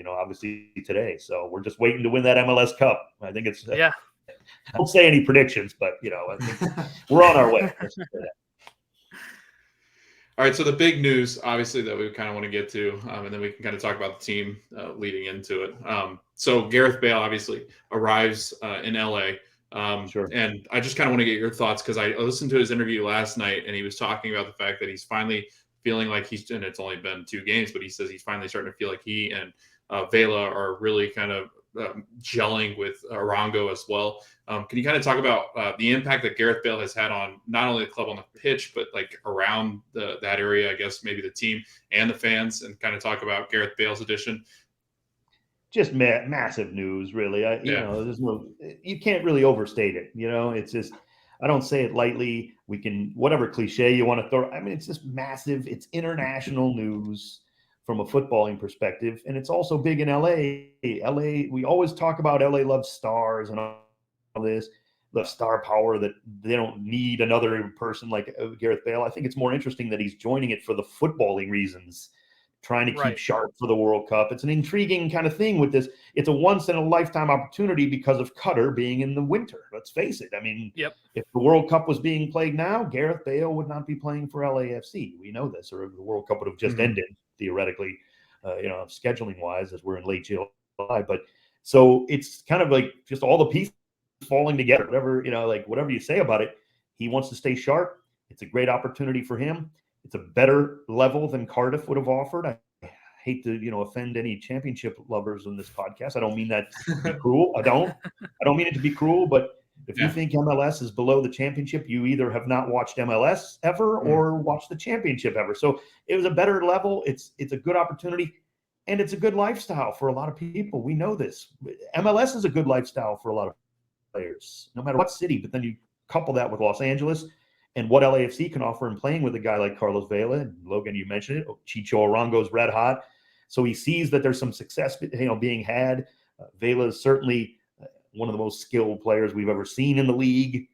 obviously today. So we're just waiting to win that MLS Cup. I think it's, I won't say any predictions, but, I think we're on our way. All right. So the big news, obviously, that we kind of want to get to, and then we can kind of talk about the team leading into it. So Gareth Bale obviously arrives in LA. Sure. And I just kind of want to get your thoughts, because I listened to his interview last night, and he was talking about the fact that he's finally feeling like and it's only been 2 games, but he says he's finally starting to feel like he and Vela are really kind of gelling with Arango as well. Can you kind of talk about the impact that Gareth Bale has had on not only the club on the pitch, but like around that area, I guess maybe the team and the fans, and kind of talk about Gareth Bale's addition? Just massive news, really. There's you can't really overstate it. It's just, I don't say it lightly. We can, whatever cliche you want to throw. I mean, it's just massive. It's international news from a footballing perspective. And it's also big in LA. We always talk about LA loves stars and all this. the star power that they don't need another person like Gareth Bale. I think it's more interesting that he's joining it for the footballing reasons, trying to keep sharp for the World Cup. It's an intriguing kind of thing with this. It's a once-in-a-lifetime opportunity because of Qatar being in the winter. Let's face it. I mean, if the World Cup was being played now, Gareth Bale would not be playing for LAFC. We know this, or the World Cup would have just ended, theoretically, scheduling-wise, as we're in late July. But so it's kind of like just all the pieces falling together. Whatever you say about it, he wants to stay sharp. It's a great opportunity for him. It's a better level than Cardiff would have offered. I hate to, offend any championship lovers in this podcast. I don't mean that to be cruel. I don't mean it to be cruel, but if you think MLS is below the championship, you either have not watched MLS ever or watched the championship ever. So it was a better level. It's a good opportunity, and it's a good lifestyle for a lot of people. We know this. MLS is a good lifestyle for a lot of players, no matter what city. But then you couple that with Los Angeles and what LAFC can offer in playing with a guy like Carlos Vela. And Logan, you mentioned it. Chicho Arango's red hot. So he sees that there's some success, being had. Vela is certainly one of the most skilled players we've ever seen in the league.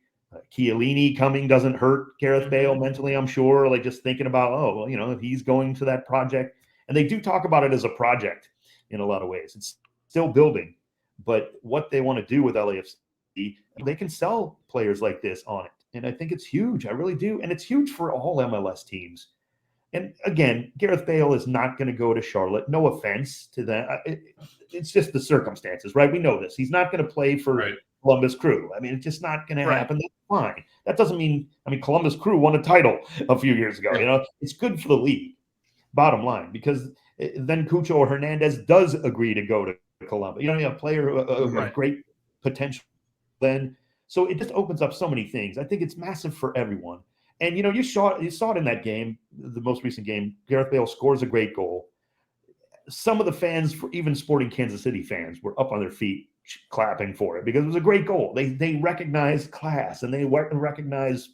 Chiellini coming doesn't hurt Gareth Bale mentally, I'm sure. Like just thinking about, if he's going to that project. And they do talk about it as a project in a lot of ways. It's still building. But what they want to do with LAFC, they can sell players like this on it. And I think it's huge. I really do. And it's huge for all MLS teams. And again, Gareth Bale is not going to go to Charlotte. No offense to that. It's just the circumstances, right? We know this. He's not going to play for Columbus Crew. I mean, it's just not going to happen. That's fine. That doesn't mean, Columbus Crew won a title a few years ago. It's good for the league, bottom line, because then Cucho or Hernandez does agree to go to Columbus. A player of great potential then. So it just opens up so many things. I think it's massive for everyone. And, you saw it in that game, the most recent game. Gareth Bale scores a great goal. Some of the fans, even Sporting Kansas City fans, were up on their feet clapping for it because it was a great goal. They recognize class, and they recognize,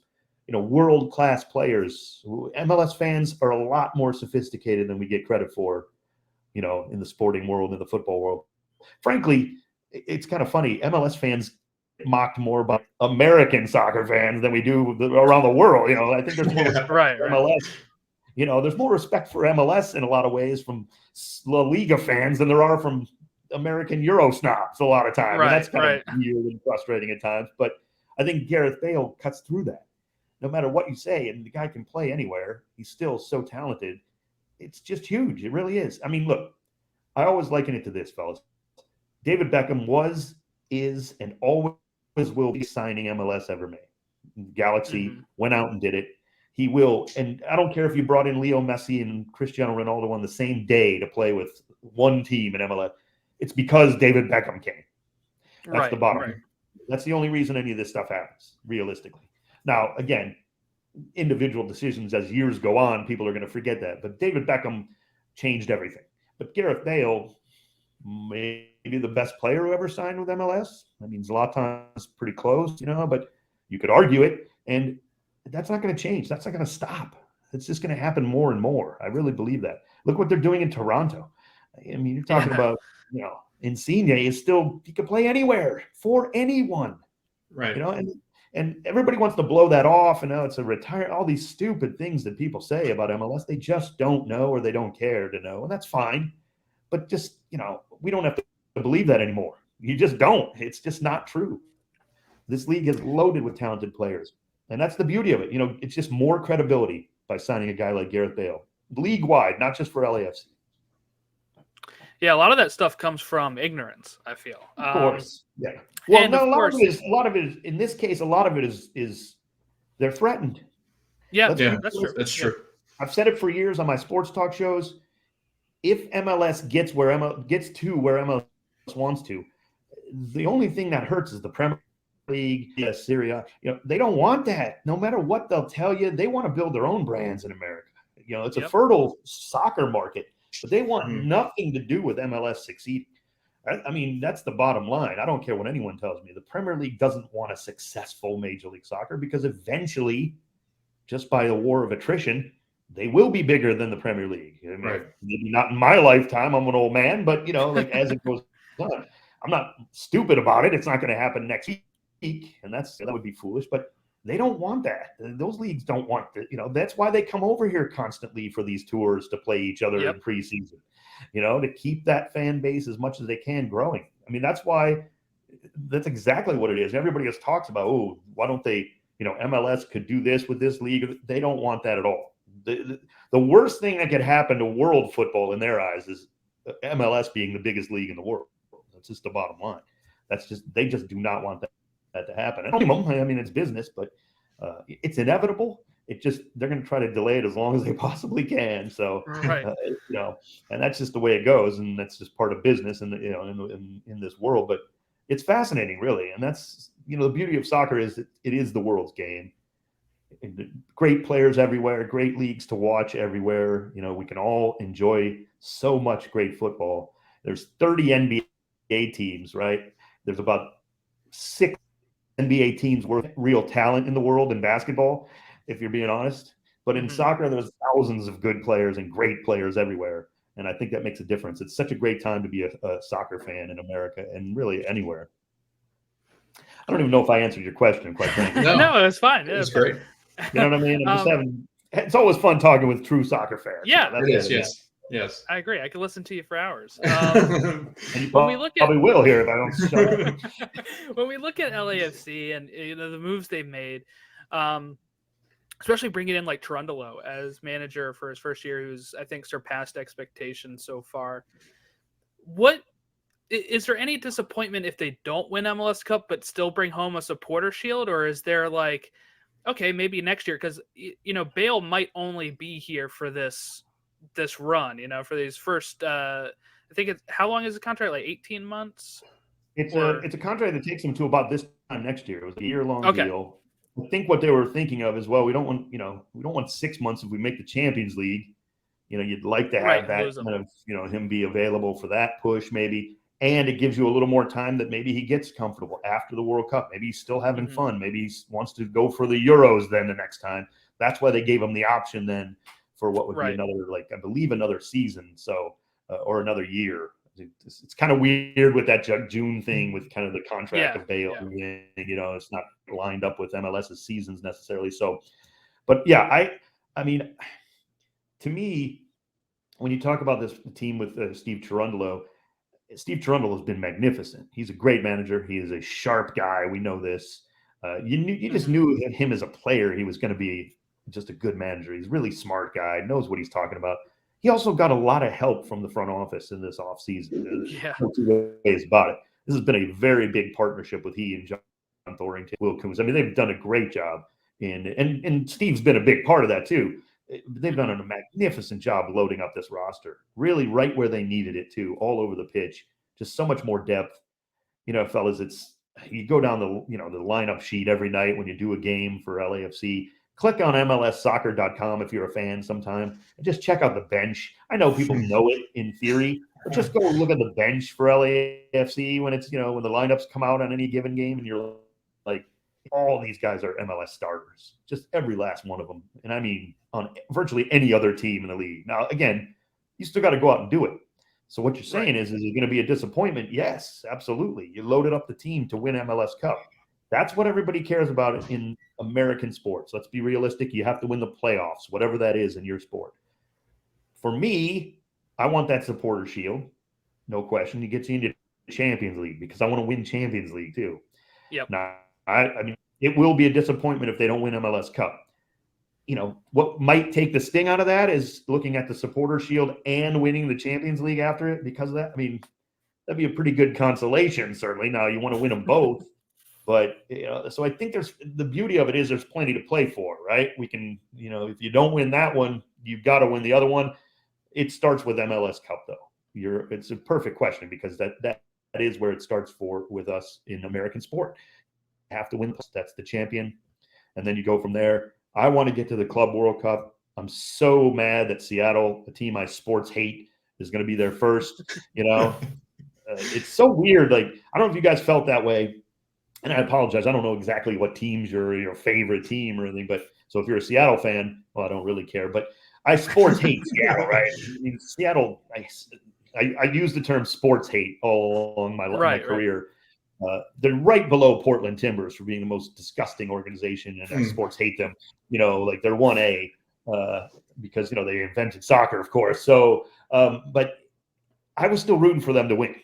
world-class players. MLS fans are a lot more sophisticated than we get credit for, in the sporting world, in the football world. Frankly, it's kind of funny. MLS fans mocked more by American soccer fans than we do around the world. I think there's more respect for MLS. There's more respect for MLS in a lot of ways from La Liga fans than there are from American Euro snobs a lot of times. And that's kind of weird and frustrating at times. But I think Gareth Bale cuts through that. No matter what you say, and the guy can play anywhere, he's still so talented. It's just huge. It really is. Look, I always liken it to this, fellas. David Beckham was, is, and always will be signing MLS ever made. Galaxy went out and did it. He will. And I don't care if you brought in Leo Messi and Cristiano Ronaldo on the same day to play with one team in MLS. It's because David Beckham came. That's the bottom. That's the only reason any of this stuff happens, realistically. Now, again, individual decisions as years go on, people are going to forget that. But David Beckham changed everything. But Gareth Bale, maybe the best player who ever signed with MLS. Zlatan's pretty close, but you could argue it. And that's not going to change. That's not going to stop. It's just going to happen more and more. I really believe that. Look what they're doing in Toronto. You're talking about, Insigne is still, he can play anywhere for anyone. Right. And everybody wants to blow that off. And it's a retire, all these stupid things that people say about MLS. They just don't know, or they don't care to know. And that's fine. But just, we don't have to believe that anymore. You just don't. It's just not true. This league is loaded with talented players. And that's the beauty of it. It's just more credibility by signing a guy like Gareth Bale. League-wide, not just for LAFC. Yeah, a lot of that stuff comes from ignorance, I feel. Of course. Yeah. Well, no, a lot of it is, in this case, a lot of it is they're threatened. Yeah, that's true. That's true. I've said it for years on my sports talk shows. If MLS gets to where MLS wants to, the only thing that hurts is the Premier League, Syria. They don't want that. No matter what they'll tell you, they want to build their own brands in America. It's a fertile soccer market, but they want nothing to do with MLS succeeding. That's the bottom line. I don't care what anyone tells me. The Premier League doesn't want a successful Major League Soccer because eventually, just by the war of attrition, they will be bigger than the Premier League. Maybe not in my lifetime. I'm an old man, but as it goes on, I'm not stupid about it. It's not going to happen next and that would be foolish, but they don't want that. Those leagues don't want that. That's why they come over here constantly for these tours to play each other in preseason, to keep that fan base as much as they can growing. I mean, that's exactly what it is. Everybody just talks about, oh, why don't they, MLS could do this with this league. They don't want that at all. The worst thing that could happen to world football in their eyes is MLS being the biggest league in the world. That's just the bottom line. They just do not want that to happen. I mean, it's business, but it's inevitable. They're going to try to delay it as long as they possibly can. So, and that's just the way it goes, and that's just part of business, and in this world. But it's fascinating, really, and that's the beauty of soccer is it is the world's game. Great players everywhere, great leagues to watch everywhere. We can all enjoy so much great football. There's 30 NBA teams, right? There's about 6 NBA teams worth real talent in the world in basketball, if you're being honest. But in soccer, there's thousands of good players and great players everywhere. And I think that makes a difference. It's such a great time to be a soccer fan in America and really anywhere. I don't even know if I answered your question, quite frankly. No, it was fine. It was great. You know what I mean? It's always fun talking with true soccer fans. Yeah, it is. Yes. I agree. I could listen to you for hours. And you probably will here if I don't shut up. When we look at LAFC and the moves they've made, especially bringing in like Trundolo as manager for his first year, who's I think surpassed expectations so far. What is there any disappointment if they don't win MLS Cup but still bring home a supporter shield, or is there like, okay, maybe next year, because Bale might only be here for this run, for these first I think how long is the contract, like 18 months? It's a contract that takes him to about this time next year. It was a year-long deal. I think what they were thinking of is, well, we don't want 6 months if we make the Champions League. You'd like to have that kind of him be available for that push maybe, and it gives you a little more time that maybe he gets comfortable after the World Cup. Maybe he's still having fun. Maybe he wants to go for the Euros then the next time. That's why they gave him the option then for what would be another, like, I believe another season, so or another year. It's kind of weird with that June thing with kind of the contract of Bale. It's not lined up with MLS's seasons necessarily. So, but yeah, I mean, to me, when you talk about this team with Steve Cherundolo has been magnificent. He's a great manager. He is a sharp guy. We know this. You just knew that him as a player, he was going to be just a good manager. He's a really smart guy, knows what he's talking about. He also got a lot of help from the front office in this offseason. No two ways about it. This has been a very big partnership with he and John Thorrington, Will Coombs. I mean, they've done a great job. And Steve's been a big part of that too. They've done a magnificent job loading up this roster, really right where they needed it too, all over the pitch. Just so much more depth. Fellas, you go down the lineup sheet every night when you do a game for LAFC. Click on MLSsoccer.com if you're a fan sometime and just check out the bench. I know people know it in theory, but just go look at the bench for LAFC when it's, when the lineups come out on any given game and you're like, all these guys are MLS starters, just every last one of them. And I mean, on virtually any other team in the league. Now, again, you still got to go out and do it. So what you're saying is it going to be a disappointment? Yes, absolutely. You loaded up the team to win MLS Cup. That's what everybody cares about in American sports. Let's be realistic. You have to win the playoffs, whatever that is in your sport. For me, I want that supporter shield. No question. It gets you into Champions League because I want to win Champions League too. Yep. Now, I mean, it will be a disappointment if they don't win MLS Cup. What might take the sting out of that is looking at the supporter shield and winning the Champions League after it because of that. I mean, that'd be a pretty good consolation, certainly. Now, you want to win them both. But, so I think the beauty of it is there's plenty to play for, right? We can, if you don't win that one, you've got to win the other one. It starts with MLS Cup, though. It's a perfect question because that is where it starts with us in American sport. You have to win. That's the champion. And then you go from there. I want to get to the Club World Cup. I'm so mad that Seattle, a team I sports hate, is going to be there first. It's so weird. Like, I don't know if you guys felt that way. And I apologize. I don't know exactly what team's your favorite team or anything. But so if you're a Seattle fan, well, I don't really care. But I sports hate Seattle, right? I mean, Seattle, I use the term sports hate all along my career. They're right below Portland Timbers for being the most disgusting organization, and sports hate them. Like they're 1A because they invented soccer, of course. So, but I was still rooting for them to win.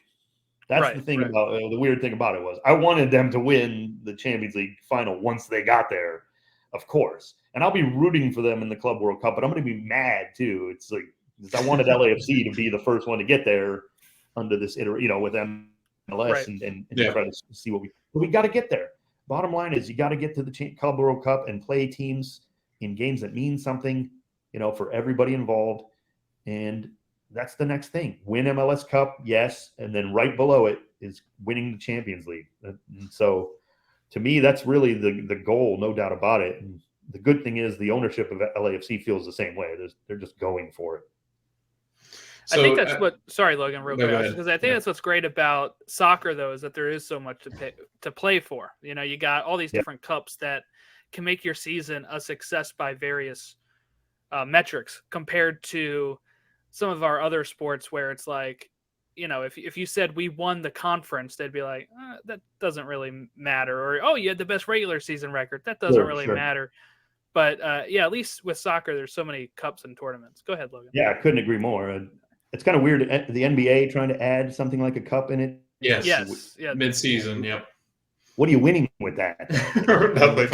That's the thing about the weird thing about it was I wanted them to win the Champions League final once they got there, of course. And I'll be rooting for them in the Club World Cup, but I'm going to be mad too. It's like I wanted LAFC to be the first one to get there under this with MLS and try to see what we got to get there. Bottom line is you got to get to the Club World Cup and play teams in games that mean something, for everybody involved. And that's the next thing. Win MLS Cup, yes, and then right below it is winning the Champions League. And so, to me, that's really the goal, no doubt about it. And the good thing is the ownership of LAFC feels the same way. They're just going for it. So, I think that's sorry, Logan, real quick, because I think that's what's great about soccer, though, is that there is so much to play for. You got all these different cups that can make your season a success by various metrics compared to some of our other sports where it's like, if you said we won the conference, they'd be like, that doesn't really matter. Or, oh, you had the best regular season record. That doesn't really matter. But, at least with soccer, there's so many cups and tournaments. Go ahead, Logan. Yeah, I couldn't agree more. It's kind of weird. The NBA trying to add something like a cup in it. Yes. Mid-season, yep. What are you winning with that? Nothing.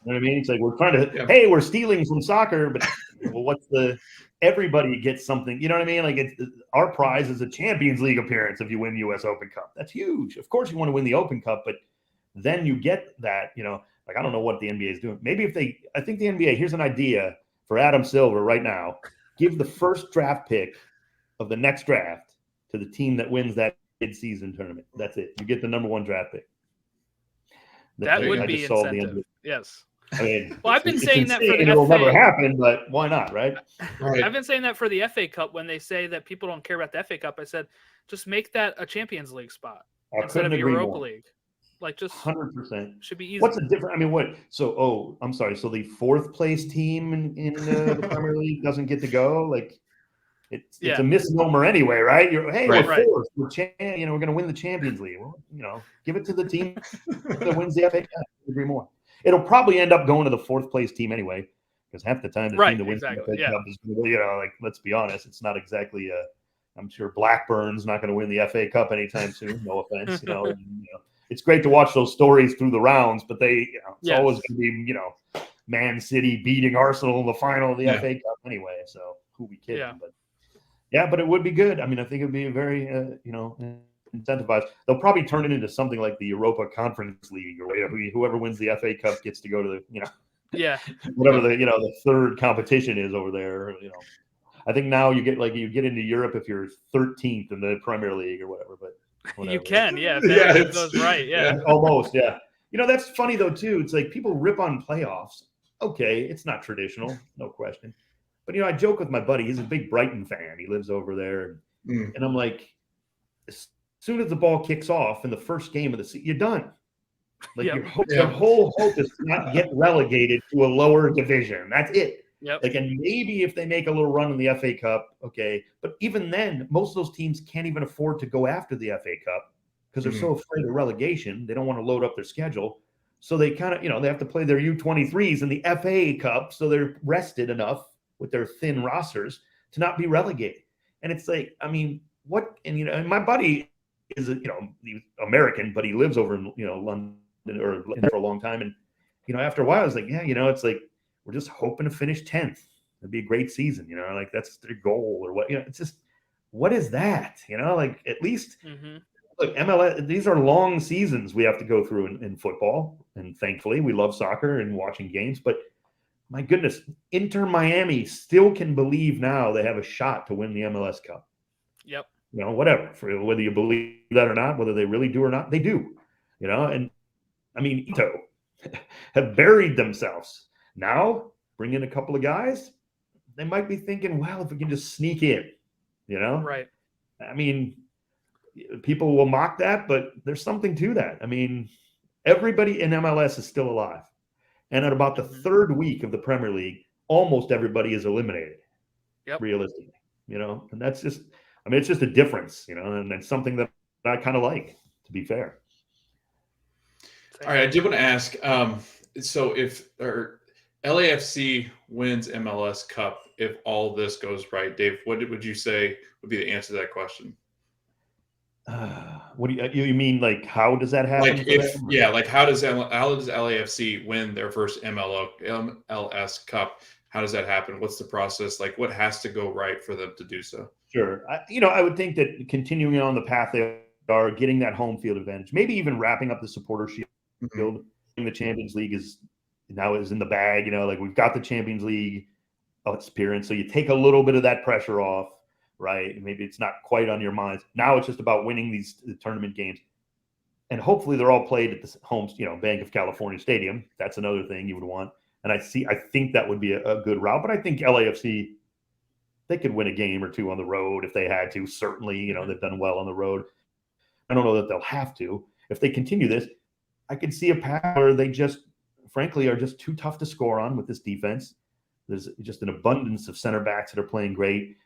You know what I mean? It's like we're trying to, hey, we're stealing from soccer, but what's everybody gets something. You know what I mean? Like our prize is a Champions League appearance if you win the U.S. Open Cup. That's huge. Of course you want to win the Open Cup, but then you get that, like I don't know what the NBA is doing. Maybe I think the NBA, here's an idea for Adam Silver right now. Give the first draft pick of the next draft to the team that wins that mid-season tournament. That's it. You get the number 1 draft pick. That would be incentive. Yes. I mean, well, I've been saying that for the it'll never happen, but why not, right? I've been saying that for the FA Cup when they say that people don't care about the FA Cup. I said, just make that a Champions League spot instead of Europa League. Like just 100% should be easy. What's the difference? I mean, what? So, I'm sorry. So the 4th place team in the Premier League doesn't get to go. Like, it's a misnomer anyway, right? We're 4th. We're we're going to win the Champions League. Well, give it to the team that wins the FA Cup. I agree more. It'll probably end up going to the 4th place team anyway, because half the time the team that wins the FA Cup is, like, let's be honest, it's not exactly I'm sure Blackburn's not going to win the FA Cup anytime soon. No offense, It's great to watch those stories through the rounds, but it's always going to be, Man City beating Arsenal in the final of the FA Cup anyway. So who we kidding? But it would be good. I mean, I think it would be very, incentivized. They'll probably turn it into something like the Europa Conference League, or whoever wins the FA Cup gets to go to the, whatever the 3rd competition is over there. I think now you get into Europe if you're 13th in the Premier League or whatever, but. Whatever. You can, if goes right, almost, that's funny though too. It's like people rip on playoffs. Okay, it's not traditional, no question. But I joke with my buddy. He's a big Brighton fan. He lives over there, and I'm like, as soon as the ball kicks off in the first game of the season, you're done. Like your whole hope is to not get relegated to a lower division. That's it. Like, and maybe if they make a little run in the FA Cup, okay. But even then, most of those teams can't even afford to go after the FA Cup because they're so afraid of relegation. They don't want to load up their schedule. So they kind of, they have to play their U23s in the FA Cup. So they're rested enough with their thin rosters to not be relegated. And it's like, I mean, what? And, and my buddy is, he's American, but he lives over in, London or for a long time. And, after a while, I was like, it's like, we're just hoping to finish 10th. It'd be a great season, like that's their goal or what, it's just, what is that? Like at least look, MLS, these are long seasons we have to go through in football. And thankfully we love soccer and watching games, but my goodness, Inter Miami still can believe now they have a shot to win the MLS Cup. Yep. Whatever, for whether you believe that or not, whether they really do or not, they do, and I mean, Ito have buried themselves. Now, bring in a couple of guys, they might be thinking, well, if we can just sneak in, Right. I mean, people will mock that, but there's something to that. I mean, everybody in MLS is still alive. And at about the 3rd week of the Premier League, almost everybody is eliminated, realistically, and that's just, I mean, it's just a difference, and it's something that I kind of like, to be fair. All right, I did want to ask. So if LAFC wins MLS Cup, if all this goes right, Dave, what would you say would be the answer to that question? What do you mean? Like, how does that happen? Like how does LAFC win their first MLS Cup? How does that happen? What's the process? Like, what has to go right for them to do so? Sure. I would think that continuing on the path they are, getting that home field advantage, maybe even wrapping up the supporter shield. The Champions League is in the bag. Like we've got the Champions League experience, so you take a little bit of that pressure off, right? Maybe it's not quite on your minds. Now it's just about winning the tournament games, and hopefully they're all played at the home, Bank of California Stadium. That's another thing you would want. And I think that would be a good route. But I think LAFC, they could win a game or two on the road if they had to. Certainly, they've done well on the road. I don't know that they'll have to. If they continue this, I could see a path where they just, frankly, are just too tough to score on with this defense. There's just an abundance of center backs that are playing great.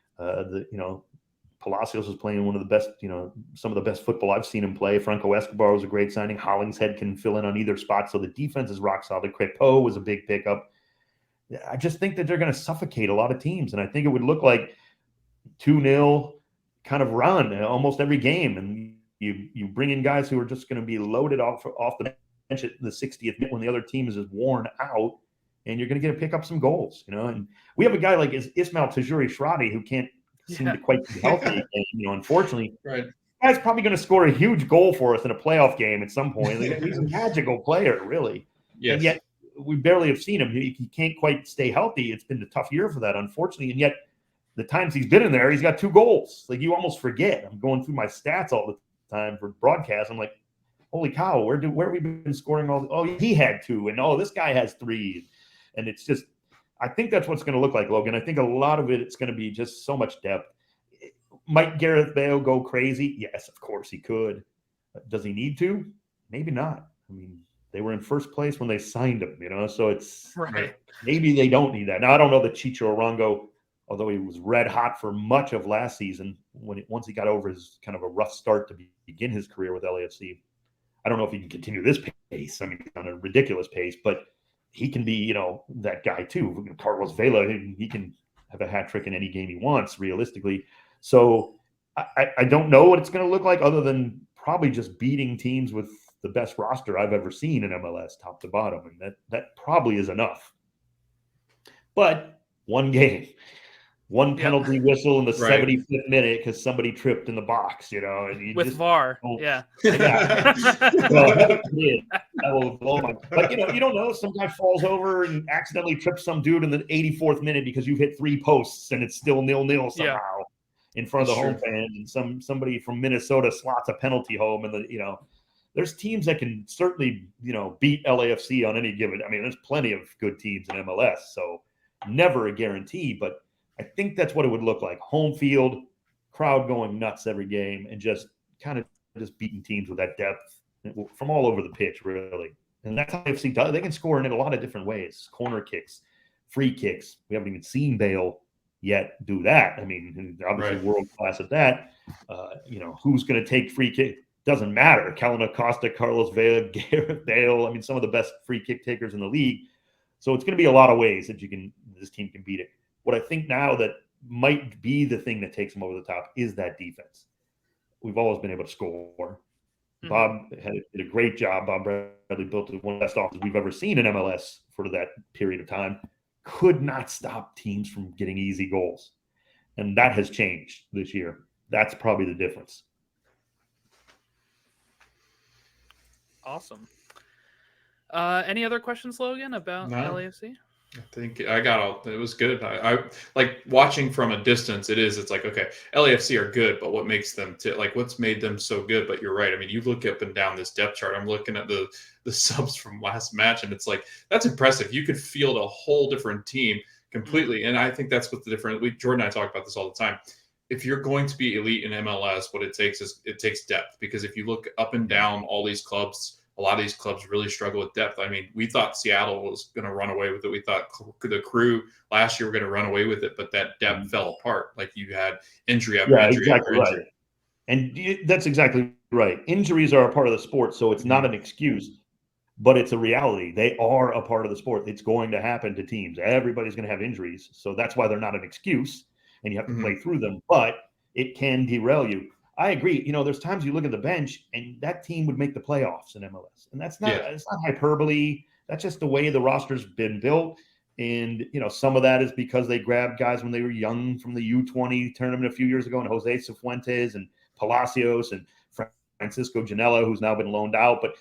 Palacios is playing one of the best, some of the best football I've seen him play. Franco Escobar was a great signing. Hollingshead can fill in on either spot. So the defense is rock solid. Crepeau was a big pickup. I just think that they're going to suffocate a lot of teams. And I think it would look like 2-0 kind of run almost every game. And you bring in guys who are just going to be loaded off the bench at the 60th minute when the other team is just worn out. And you're going to get to pick up some goals, And we have a guy like Ismail Tajuri-Shradi who can't seem to quite be healthy. And, unfortunately, right. Guy's probably going to score a huge goal for us in a playoff game at some point. He's a magical player, really. Yes. And yet we barely have seen him. He can't quite stay healthy. It's been a tough year for that, unfortunately. And yet the times he's been in there, he's got 2 goals. Like, you almost forget. I'm going through my stats all the time for broadcast. I'm like, holy cow, where have we been scoring all? Oh, he had 2, and this guy has 3. And it's just, I think that's what's going to look like, Logan. I think a lot of it's going to be just so much depth. Might Gareth Bale go crazy? Yes, of course he could. Does he need to? Maybe not. I mean, they were in first place when they signed him, so it's right. Maybe they don't need that. Now, I don't know that Chicho Arango, although he was red hot for much of last season, once he got over his kind of a rough start to begin his career with LAFC, I don't know if he can continue this pace. I mean, he's on a ridiculous pace, but he can be, that guy too. Carlos Vela, he can have a hat trick in any game he wants, realistically. So I don't know what it's going to look like other than probably just beating teams with the best roster I've ever seen in MLS, top to bottom. And that probably is enough. But one game, one penalty whistle in the 75th minute because somebody tripped in the box, and with VAR. Yeah. That will blow my. But you don't know. Some guy falls over and accidentally trips some dude in the 84th minute because you've hit 3 posts and it's still 0-0 somehow in front of the home fans, and somebody from Minnesota slots a penalty home, and there's teams that can certainly beat LAFC on any given. I mean, there's plenty of good teams in MLS, so never a guarantee, but I think that's what it would look like. Home field, crowd going nuts every game, and just kind of just beating teams with that depth from all over the pitch, really. And that's how AFC does. They can score in a lot of different ways. Corner kicks, free kicks. We haven't even seen Bale yet do that. I mean, obviously world class at that. Who's going to take free kick? Doesn't matter. Callum Acosta, Carlos Vela, Gareth Bale. I mean, some of the best free kick takers in the league. So it's going to be a lot of ways that this team can beat it. What I think now that might be the thing that takes them over the top is that defense. We've always been able to score. Mm-hmm. Bob did a great job. Bob Bradley built one of the best offenses we've ever seen in MLS for that period of time. Could not stop teams from getting easy goals. And that has changed this year. That's probably the difference. Awesome. Any other questions, Logan, about LAFC? I think I got all. It was good. I like watching from a distance. It's like, okay, LAFC are good, but what makes them what's made them so good? But you're right. I mean, you look up and down this depth chart. I'm looking at the subs from last match, and it's like, that's impressive. You could field a whole different team completely, and I think that's what the difference. Jordan and I talk about this all the time. If you're going to be elite in MLS, what it takes depth. Because if you look up and down all these clubs, a lot of these clubs really struggle with depth. I mean, we thought Seattle was going to run away with it. We thought the Crew last year were going to run away with it, but that depth fell apart. Like, you had injury after injury after injury. And that's exactly right. Injuries are a part of the sport, so it's not an excuse, but it's a reality. They are a part of the sport. It's going to happen to teams. Everybody's going to have injuries, so that's why they're not an excuse, and you have to play through them. But it can derail you. I agree. There's times you look at the bench, and that team would make the playoffs in MLS, and that's not it's not hyperbole. That's just the way the roster's been built. And, some of that is because they grabbed guys when they were young from the U20 tournament a few years ago, and Jose Cifuentes and Palacios and Francisco Janela, who's now been loaned out. But,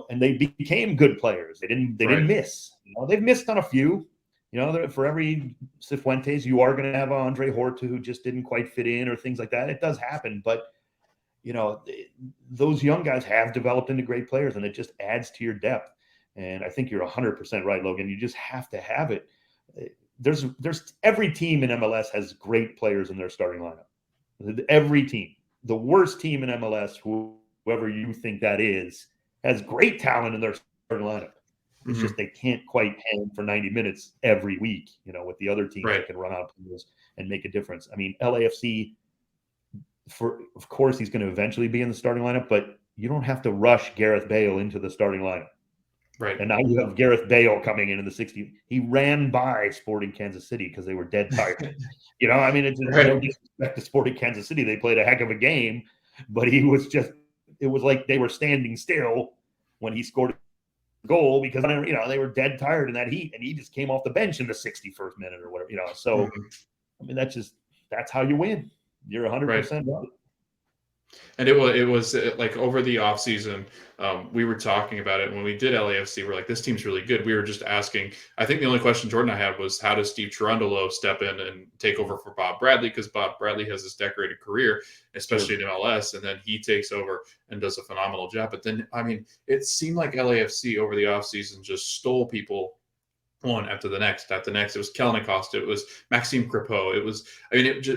and they became good players. They didn't miss. They've missed on a few. For every Cifuentes, you are going to have Andre Horta who just didn't quite fit in or things like that. It does happen. But, those young guys have developed into great players, and it just adds to your depth. And I think you're 100% right, Logan. You just have to have it. There's every team in MLS has great players in their starting lineup. Every team. The worst team in MLS, whoever you think that is, has great talent in their starting lineup. It's just they can't quite hang for 90 minutes every week, with the other teams that can run out players and make a difference. I mean, LAFC, of course, he's going to eventually be in the starting lineup, but you don't have to rush Gareth Bale into the starting lineup. Right. And now you have Gareth Bale coming in the 60th. He ran by Sporting Kansas City because they were dead tired. It's no disrespect to Sporting Kansas City. They played a heck of a game, but it was like they were standing still when he scored a goal because, they were dead tired in that heat, and he just came off the bench in the 61st minute or whatever, So, that's how you win. You're 100% right. And it was like over the offseason, we were talking about it when we did LAFC. We're like, this team's really good. We were just asking. I think the only question Jordan and I had was, how does Steve Cherundolo step in and take over for Bob Bradley? Because Bob Bradley has this decorated career, especially in MLS, and then he takes over and does a phenomenal job. But then, it seemed like LAFC over the offseason just stole people one after the next. It was Kellen Acosta. It was Maxime Crepeau. It was,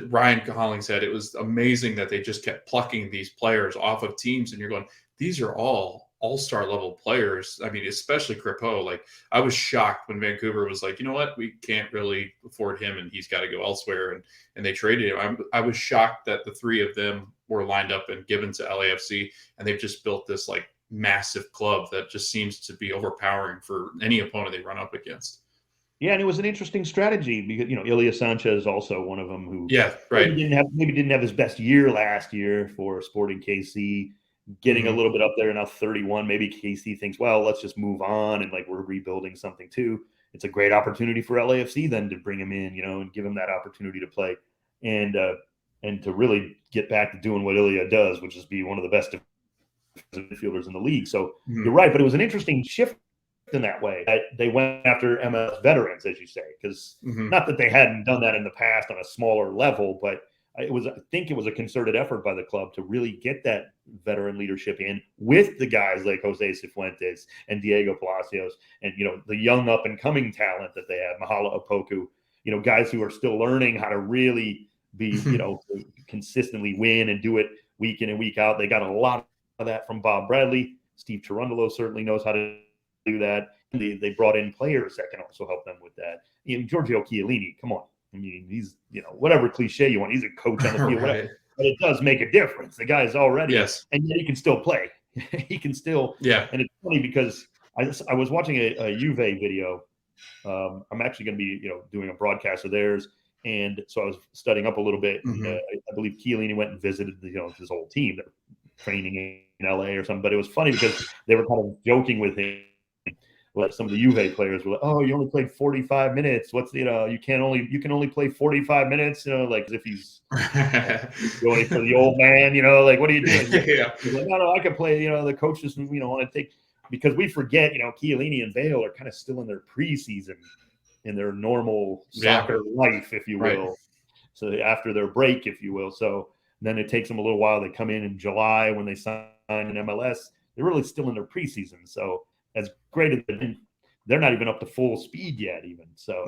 Ryan Holling said it was amazing that they just kept plucking these players off of teams. And you're going, these are all-star level players. Especially Crepeau. Like, I was shocked when Vancouver was like, you know what, we can't really afford him and he's got to go elsewhere. And they traded him. I was shocked that the three of them were lined up and given to LAFC. And they've just built this like massive club that just seems to be overpowering for any opponent they run up against. Yeah, and it was an interesting strategy because Ilya Sanchez is also one of them who maybe didn't have his best year last year for Sporting KC, getting a little bit up there now 31. Maybe KC thinks, well, let's just move on and we're rebuilding something too. It's a great opportunity for LAFC then to bring him in, and give him that opportunity to play and to really get back to doing what Ilya does, which is be one of the best midfielders in the league. So you're right, but it was an interesting shift in that way. They went after MLS veterans, as you say, because not that they hadn't done that in the past on a smaller level, but I think it was a concerted effort by the club to really get that veteran leadership in with the guys like Jose Cifuentes and Diego Palacios and, the young up and coming talent that they have, Mahala Opoku, guys who are still learning how to really be, consistently win and do it week in and week out. They got a lot of that from Bob Bradley. Steve Cherundolo certainly knows how to do that. They brought in players that can also help them with that. Giorgio Chiellini, come on. He's, whatever cliche you want. He's a coach on the field, whatever. But it does make a difference. The guy's already, and yet he can still play. He can still, And it's funny because I was watching a Juve video. I'm actually going to be, doing a broadcast of theirs. And so I was studying up a little bit. I believe Chiellini went and visited, his whole team. They're training in LA or something. But it was funny because they were kind of joking with him. Like some of the Juve players were like, "Oh, you only played 45 minutes. What's you can only play 45 minutes." Like as if he's going for the old man. Like what are you doing? He's like, no, I can play. The coaches want to take because we forget. Chiellini and Bale are kind of still in their preseason, in their normal soccer life, if you will. So after their break, if you will. So then it takes them a little while. They come in July when they sign in MLS. They're really still in their preseason. So as great as they're not even up to full speed yet, even. So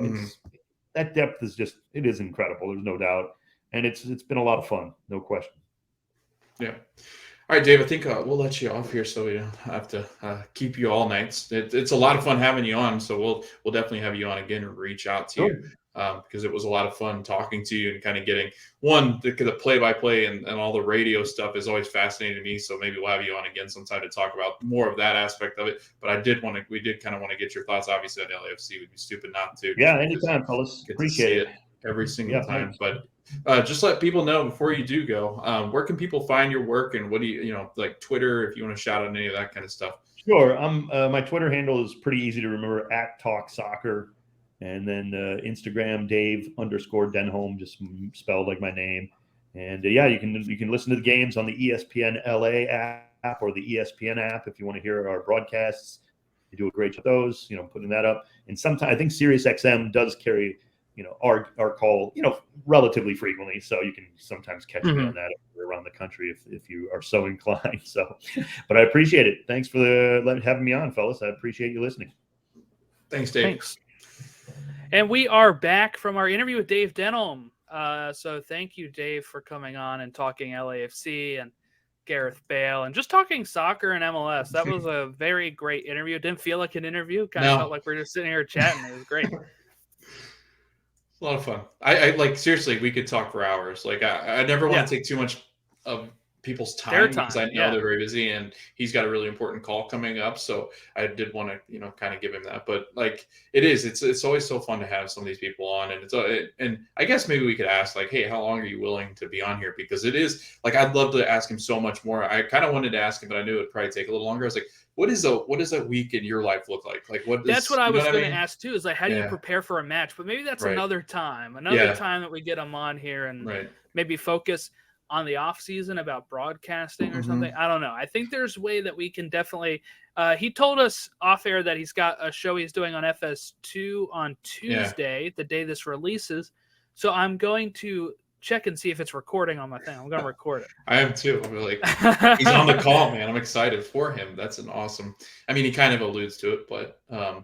that depth is it is incredible. There's no doubt. And it's been a lot of fun. No question. Yeah. All right, Dave, I think we'll let you off here so we don't have to keep you all night. It's a lot of fun having you on. So we'll definitely have you on again and reach out to you. because it was a lot of fun talking to you and kind of getting the play-by-play and all the radio stuff is always fascinating to me. So maybe we'll have you on again sometime to talk about more of that aspect of it. But we did kind of want to get your thoughts. Obviously, at LAFC, we'd be stupid not to. Yeah, anytime, fellas. Appreciate it. Every single time. Thanks. But just let people know before you do go, where can people find your work, and what do you like Twitter, if you want to shout out any of that kind of stuff? Sure. My Twitter handle is pretty easy to remember, @TalkSoccer. And then Instagram, Dave_Denholm, just spelled like my name. And yeah, you can listen to the games on the ESPN LA app or the ESPN app if you want to hear our broadcasts. They do a great job of those, putting that up. And sometimes I think SiriusXM does carry, our call, relatively frequently. So you can sometimes catch me on that around the country if you are so inclined. So, but I appreciate it. Thanks for having me on, fellas. I appreciate you listening. Thanks, Dave. Thanks. And we are back from our interview with Dave Denholm. So thank you, Dave, for coming on and talking LAFC and Gareth Bale and just talking soccer and MLS. That was a very great interview. It didn't feel like an interview. Kind of felt like we were just sitting here chatting. It was great. A lot of fun. I like, seriously, we could talk for hours. Like I never want to take too much of people's time because I know they're very busy and he's got a really important call coming up. So I did want to, kind of give him that. But like it's always so fun to have some of these people on, and and I guess maybe we could ask like, hey, how long are you willing to be on here? Because it is like, I'd love to ask him so much more. I kind of wanted to ask him, but I knew it'd probably take a little longer. I was like, what is a week in your life look like? Like that's what I was going to ask too, is like, how do you prepare for a match? But maybe that's another time that we get him on here and maybe focus on the off season about broadcasting or something. I don't know. I think there's a way that we can definitely, he told us off air that he's got a show he's doing on FS2 on Tuesday, the day this releases. So I'm going to check and see if it's recording on my thing. I'm going to record it. I am too. I'm like, he's on the call, man. I'm excited for him. That's an awesome, I mean, he kind of alludes to it, but no,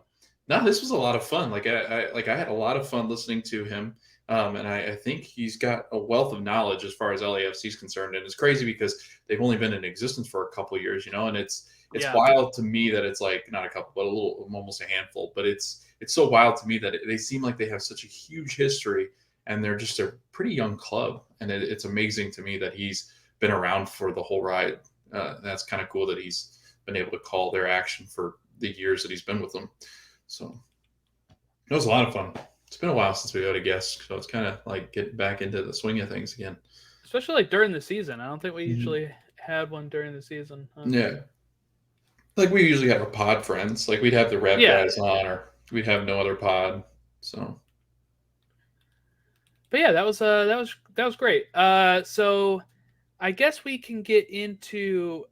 this was a lot of fun. Like I had a lot of fun listening to him. And I think he's got a wealth of knowledge as far as LAFC is concerned. And it's crazy because they've only been in existence for a couple of years, and it's wild to me that it's like not a couple, but almost a handful. But it's so wild to me that they seem like they have such a huge history and they're just a pretty young club. And it's amazing to me that he's been around for the whole ride. That's kind of cool that he's been able to call their action for the years that he's been with them. So it was a lot of fun. It's been a while since we had a guest, so it's kind of like getting back into the swing of things again. Especially like during the season. I don't think we usually had one during the season. Yeah. Like we usually have our pod friends. Like we'd have the rep guys on, or we'd have no other pod. So. But yeah, that was great. So I guess we can get into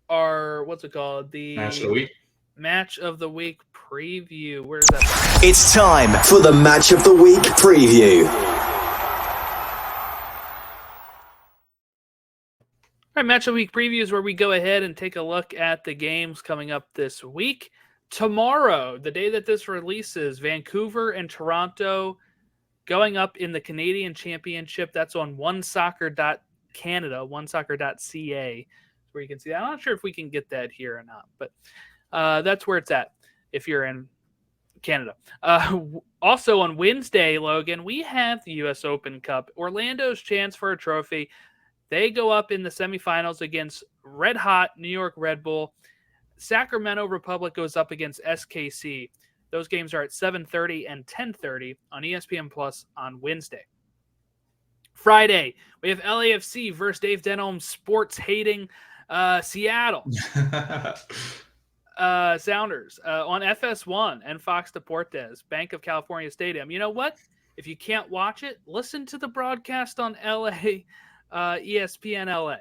our what's it called? The Match of the Week preview. Where's that? It's time for the Match of the Week preview. All right, Match of the Week preview is where we go ahead and take a look at the games coming up this week. Tomorrow, the day that this releases, Vancouver and Toronto going up in the Canadian Championship. That's on onesoccer.canada, onesoccer.ca, where you can see that. I'm not sure if we can get that here or not, but that's where it's at if you're in Canada. Also on Wednesday, Logan, we have the U.S. Open Cup. Orlando's chance for a trophy. They go up in the semifinals against Red Hot New York Red Bull. Sacramento Republic goes up against SKC. Those games are at 7:30 and 10:30 on ESPN Plus on Wednesday. Friday, we have LAFC versus Dave Denholm sports-hating Seattle Sounders on FS1 and Fox Deportes, Bank of California Stadium. You know what? If you can't watch it, listen to the broadcast on ESPN LA.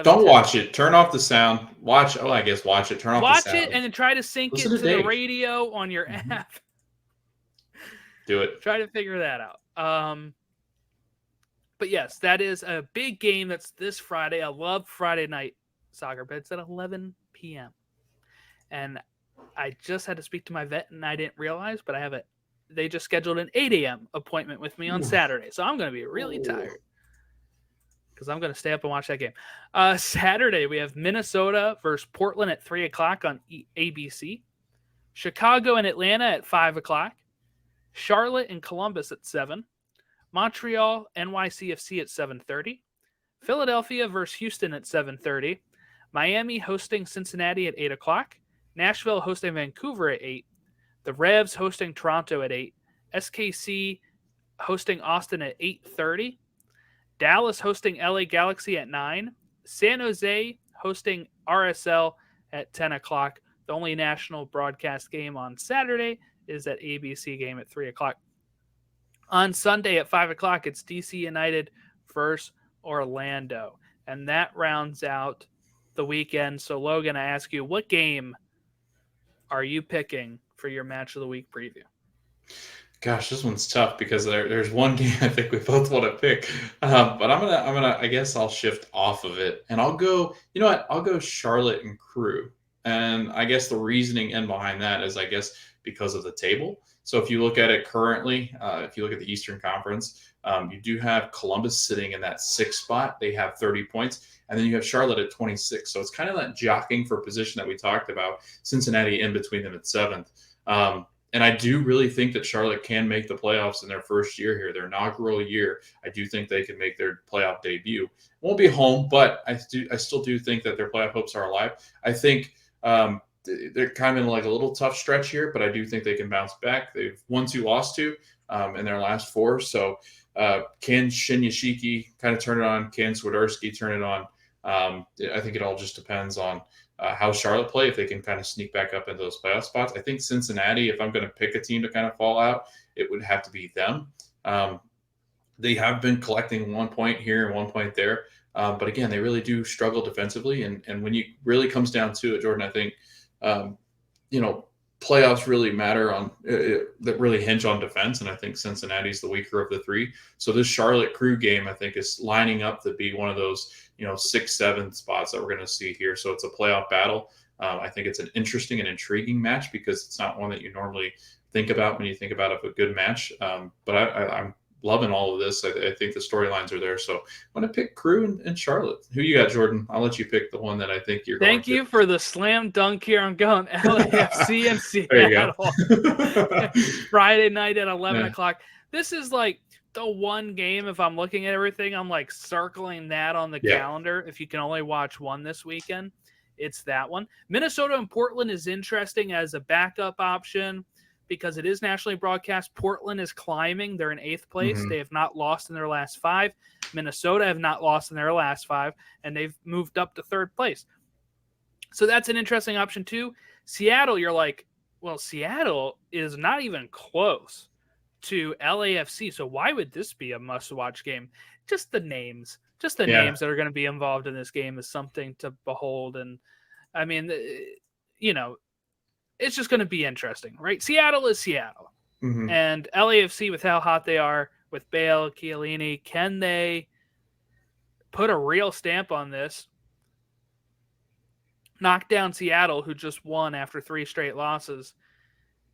Don't watch it. Turn off the sound. Watch it. Turn off the sound. Watch it and then try to sync it to the radio on your app. Do it. Try to figure that out. But yes, that is a big game. That's this Friday. I love Friday night soccer, but it's at 11 p.m. And I just had to speak to my vet, and I didn't realize, but they just scheduled an 8 a.m. appointment with me on Saturday. So I'm going to be really tired because I'm going to stay up and watch that game. Saturday, we have Minnesota versus Portland at 3 o'clock on ABC. Chicago and Atlanta at 5 o'clock. Charlotte and Columbus at 7. Montreal, NYCFC at 7:30. Philadelphia versus Houston at 7:30. Miami hosting Cincinnati at 8 o'clock. Nashville hosting Vancouver at 8. The Revs hosting Toronto at 8. SKC hosting Austin at 8:30. Dallas hosting LA Galaxy at 9. San Jose hosting RSL at 10 o'clock. The only national broadcast game on Saturday is that ABC game at 3 o'clock. On Sunday at 5 o'clock, it's DC United versus Orlando. And that rounds out the weekend. So, Logan, I ask you, what game are you picking for your match of the week preview? Gosh, this one's tough because there's one game I think we both want to pick, but I'm gonna I guess I'll shift off of it and I'll go. You know what? I'll go Charlotte and Crew, and I guess the reasoning in behind that is I guess because of the table. So if you look at it currently, if you look at the Eastern Conference, you do have Columbus sitting in that 6th spot. They have 30 points, and then you have Charlotte at 26. So it's kind of that jockeying for position that we talked about. Cincinnati in between them at 7th. And I do really think that Charlotte can make the playoffs in their first year here, their inaugural year. I do think they can make their playoff debut. Won't be home, but I still do think that their playoff hopes are alive. I think they're kind of in like a little tough stretch here, but I do think they can bounce back. They've won 2, lost 2 in their last 4. So can Shinyashiki kind of turn it on? Can Swiderski turn it on? I think it all just depends on how Charlotte play, if they can kind of sneak back up into those playoff spots. I think Cincinnati, if I'm going to pick a team to kind of fall out, it would have to be them. They have been collecting 1 point here and 1 point there. But again, they really do struggle defensively. And when you really comes down to it, Jordan, I think, playoffs really matter on that really hinge on defense. And I think Cincinnati's the weaker of the 3. So this Charlotte Crew game, I think, is lining up to be one of those, 6, 7 spots that we're going to see here. So it's a playoff battle. I think it's an interesting and intriguing match because it's not one that you normally think about when you think about a good match. But I'm loving all of this. I think the storylines are there. So I'm going to pick Crew and Charlotte. Who you got, Jordan? I'll let you pick the one that I think you're going to. Thank you for the slam dunk here. I'm going LAFC and Seattle. Friday night at 11 o'clock. This is like the one game, if I'm looking at everything, I'm like circling that on the calendar. If you can only watch one this weekend, it's that one. Minnesota and Portland is interesting as a backup option because it is nationally broadcast. Portland is climbing. They're in 8th place. They have not lost in their last 5. Minnesota have not lost in their last 5, and they've moved up to 3rd place. So that's an interesting option too. Seattle, you're like, well, Seattle is not even close to LAFC. So why would this be a must-watch game? Just the names that are going to be involved in this game is something to behold. And I mean, it's just going to be interesting, right? Seattle is Seattle. And LAFC, with how hot they are with Bale, Chiellini, can they put a real stamp on this? Knock down Seattle, who just won after 3 straight losses,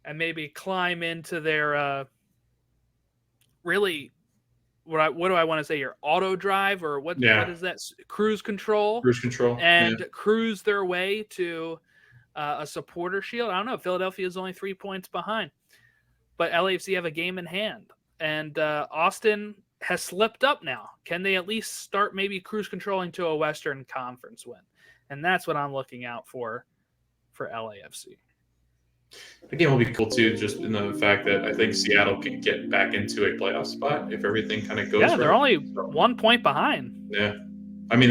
and maybe climb into their really, what do I want to say? Your auto drive, or what is that? Cruise control. And cruise their way to a supporter shield. I don't know. Philadelphia is only 3 points behind, but LAFC have a game in hand, and Austin has slipped up now. Can they at least start maybe cruise controlling to a Western Conference win? And that's what I'm looking out for LAFC. The game will be cool too, just in the fact that I think Seattle can get back into a playoff spot if everything kind of goes. Yeah, they're only 1 point behind. Yeah, I mean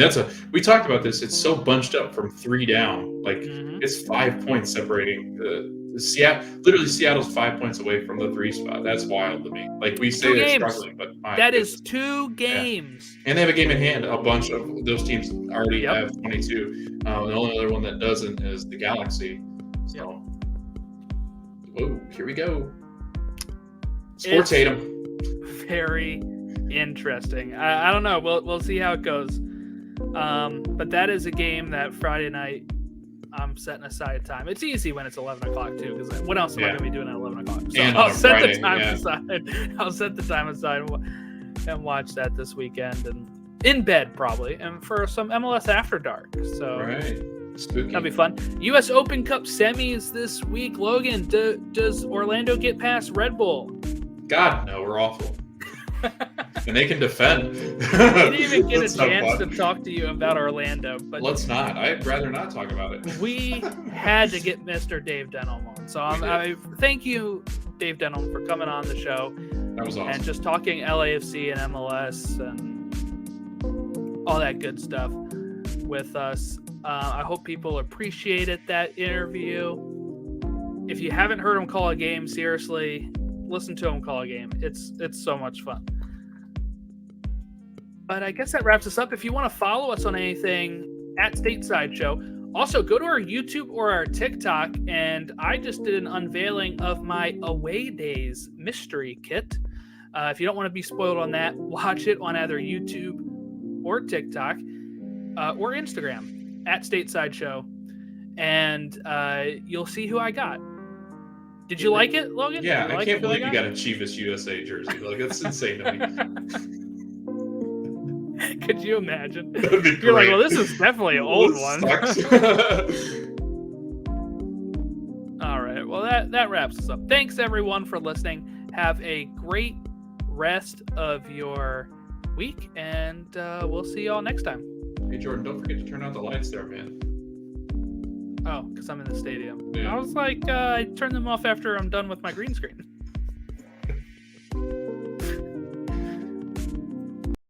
we talked about this. It's so bunched up from 3 down. Like it's 5 points separating. Seattle's 5 points away from the 3 spot. That's wild to me. Like we say they're struggling, but that is 2 games. And they have a game in hand. A bunch of those teams already have 22. The only other one that doesn't is the Galaxy. So. Whoa, here we go. Sports Tatum. Very interesting. I don't know. We'll see how it goes. But that is a game that Friday night I'm setting aside time. It's easy when it's 11 o'clock too, because what else am I going to be doing at 11 o'clock? So I'll set the time aside. I'll set the time aside and watch that this weekend, and in bed probably, and for some MLS After Dark. So right. Spooky. That'll be fun. U.S. Open Cup semis this week. Logan, does Orlando get past Red Bull? God, no, we're awful. And they can defend. We didn't even get a That's not chance to fun. talk to you about Orlando, but Let's not. I'd rather not talk about it. we had to get Mr. Dave Denholm on. So I thank you, Dave Denholm, for coming on the show. That was awesome. And just talking LAFC and MLS and all that good stuff with us. I hope people appreciated that interview. If you haven't heard him call a game, seriously, listen to him call a game. It's so much fun. But I guess that wraps us up. If you want to follow us on anything, at Stateside Show. Also, go to our YouTube or our TikTok, and I just did an unveiling of my Away Days mystery kit. If you don't want to be spoiled on that, watch it on either YouTube or TikTok or Instagram at Stateside Show, and you'll see who I got. Did you like it, Logan? Yeah, I can't believe you got got a Chivas USA jersey. Like, that's insane to me. Could you imagine? That'd be You're like, great. well, this is definitely an old one. All right. Well, that wraps us up. Thanks, everyone, for listening. Have a great rest of your week, and we'll see y'all next time. Hey, Jordan, don't forget to turn out the lights there, man. Oh, because I'm in the stadium. Yeah. I was like, I turn them off after I'm done with my green screen.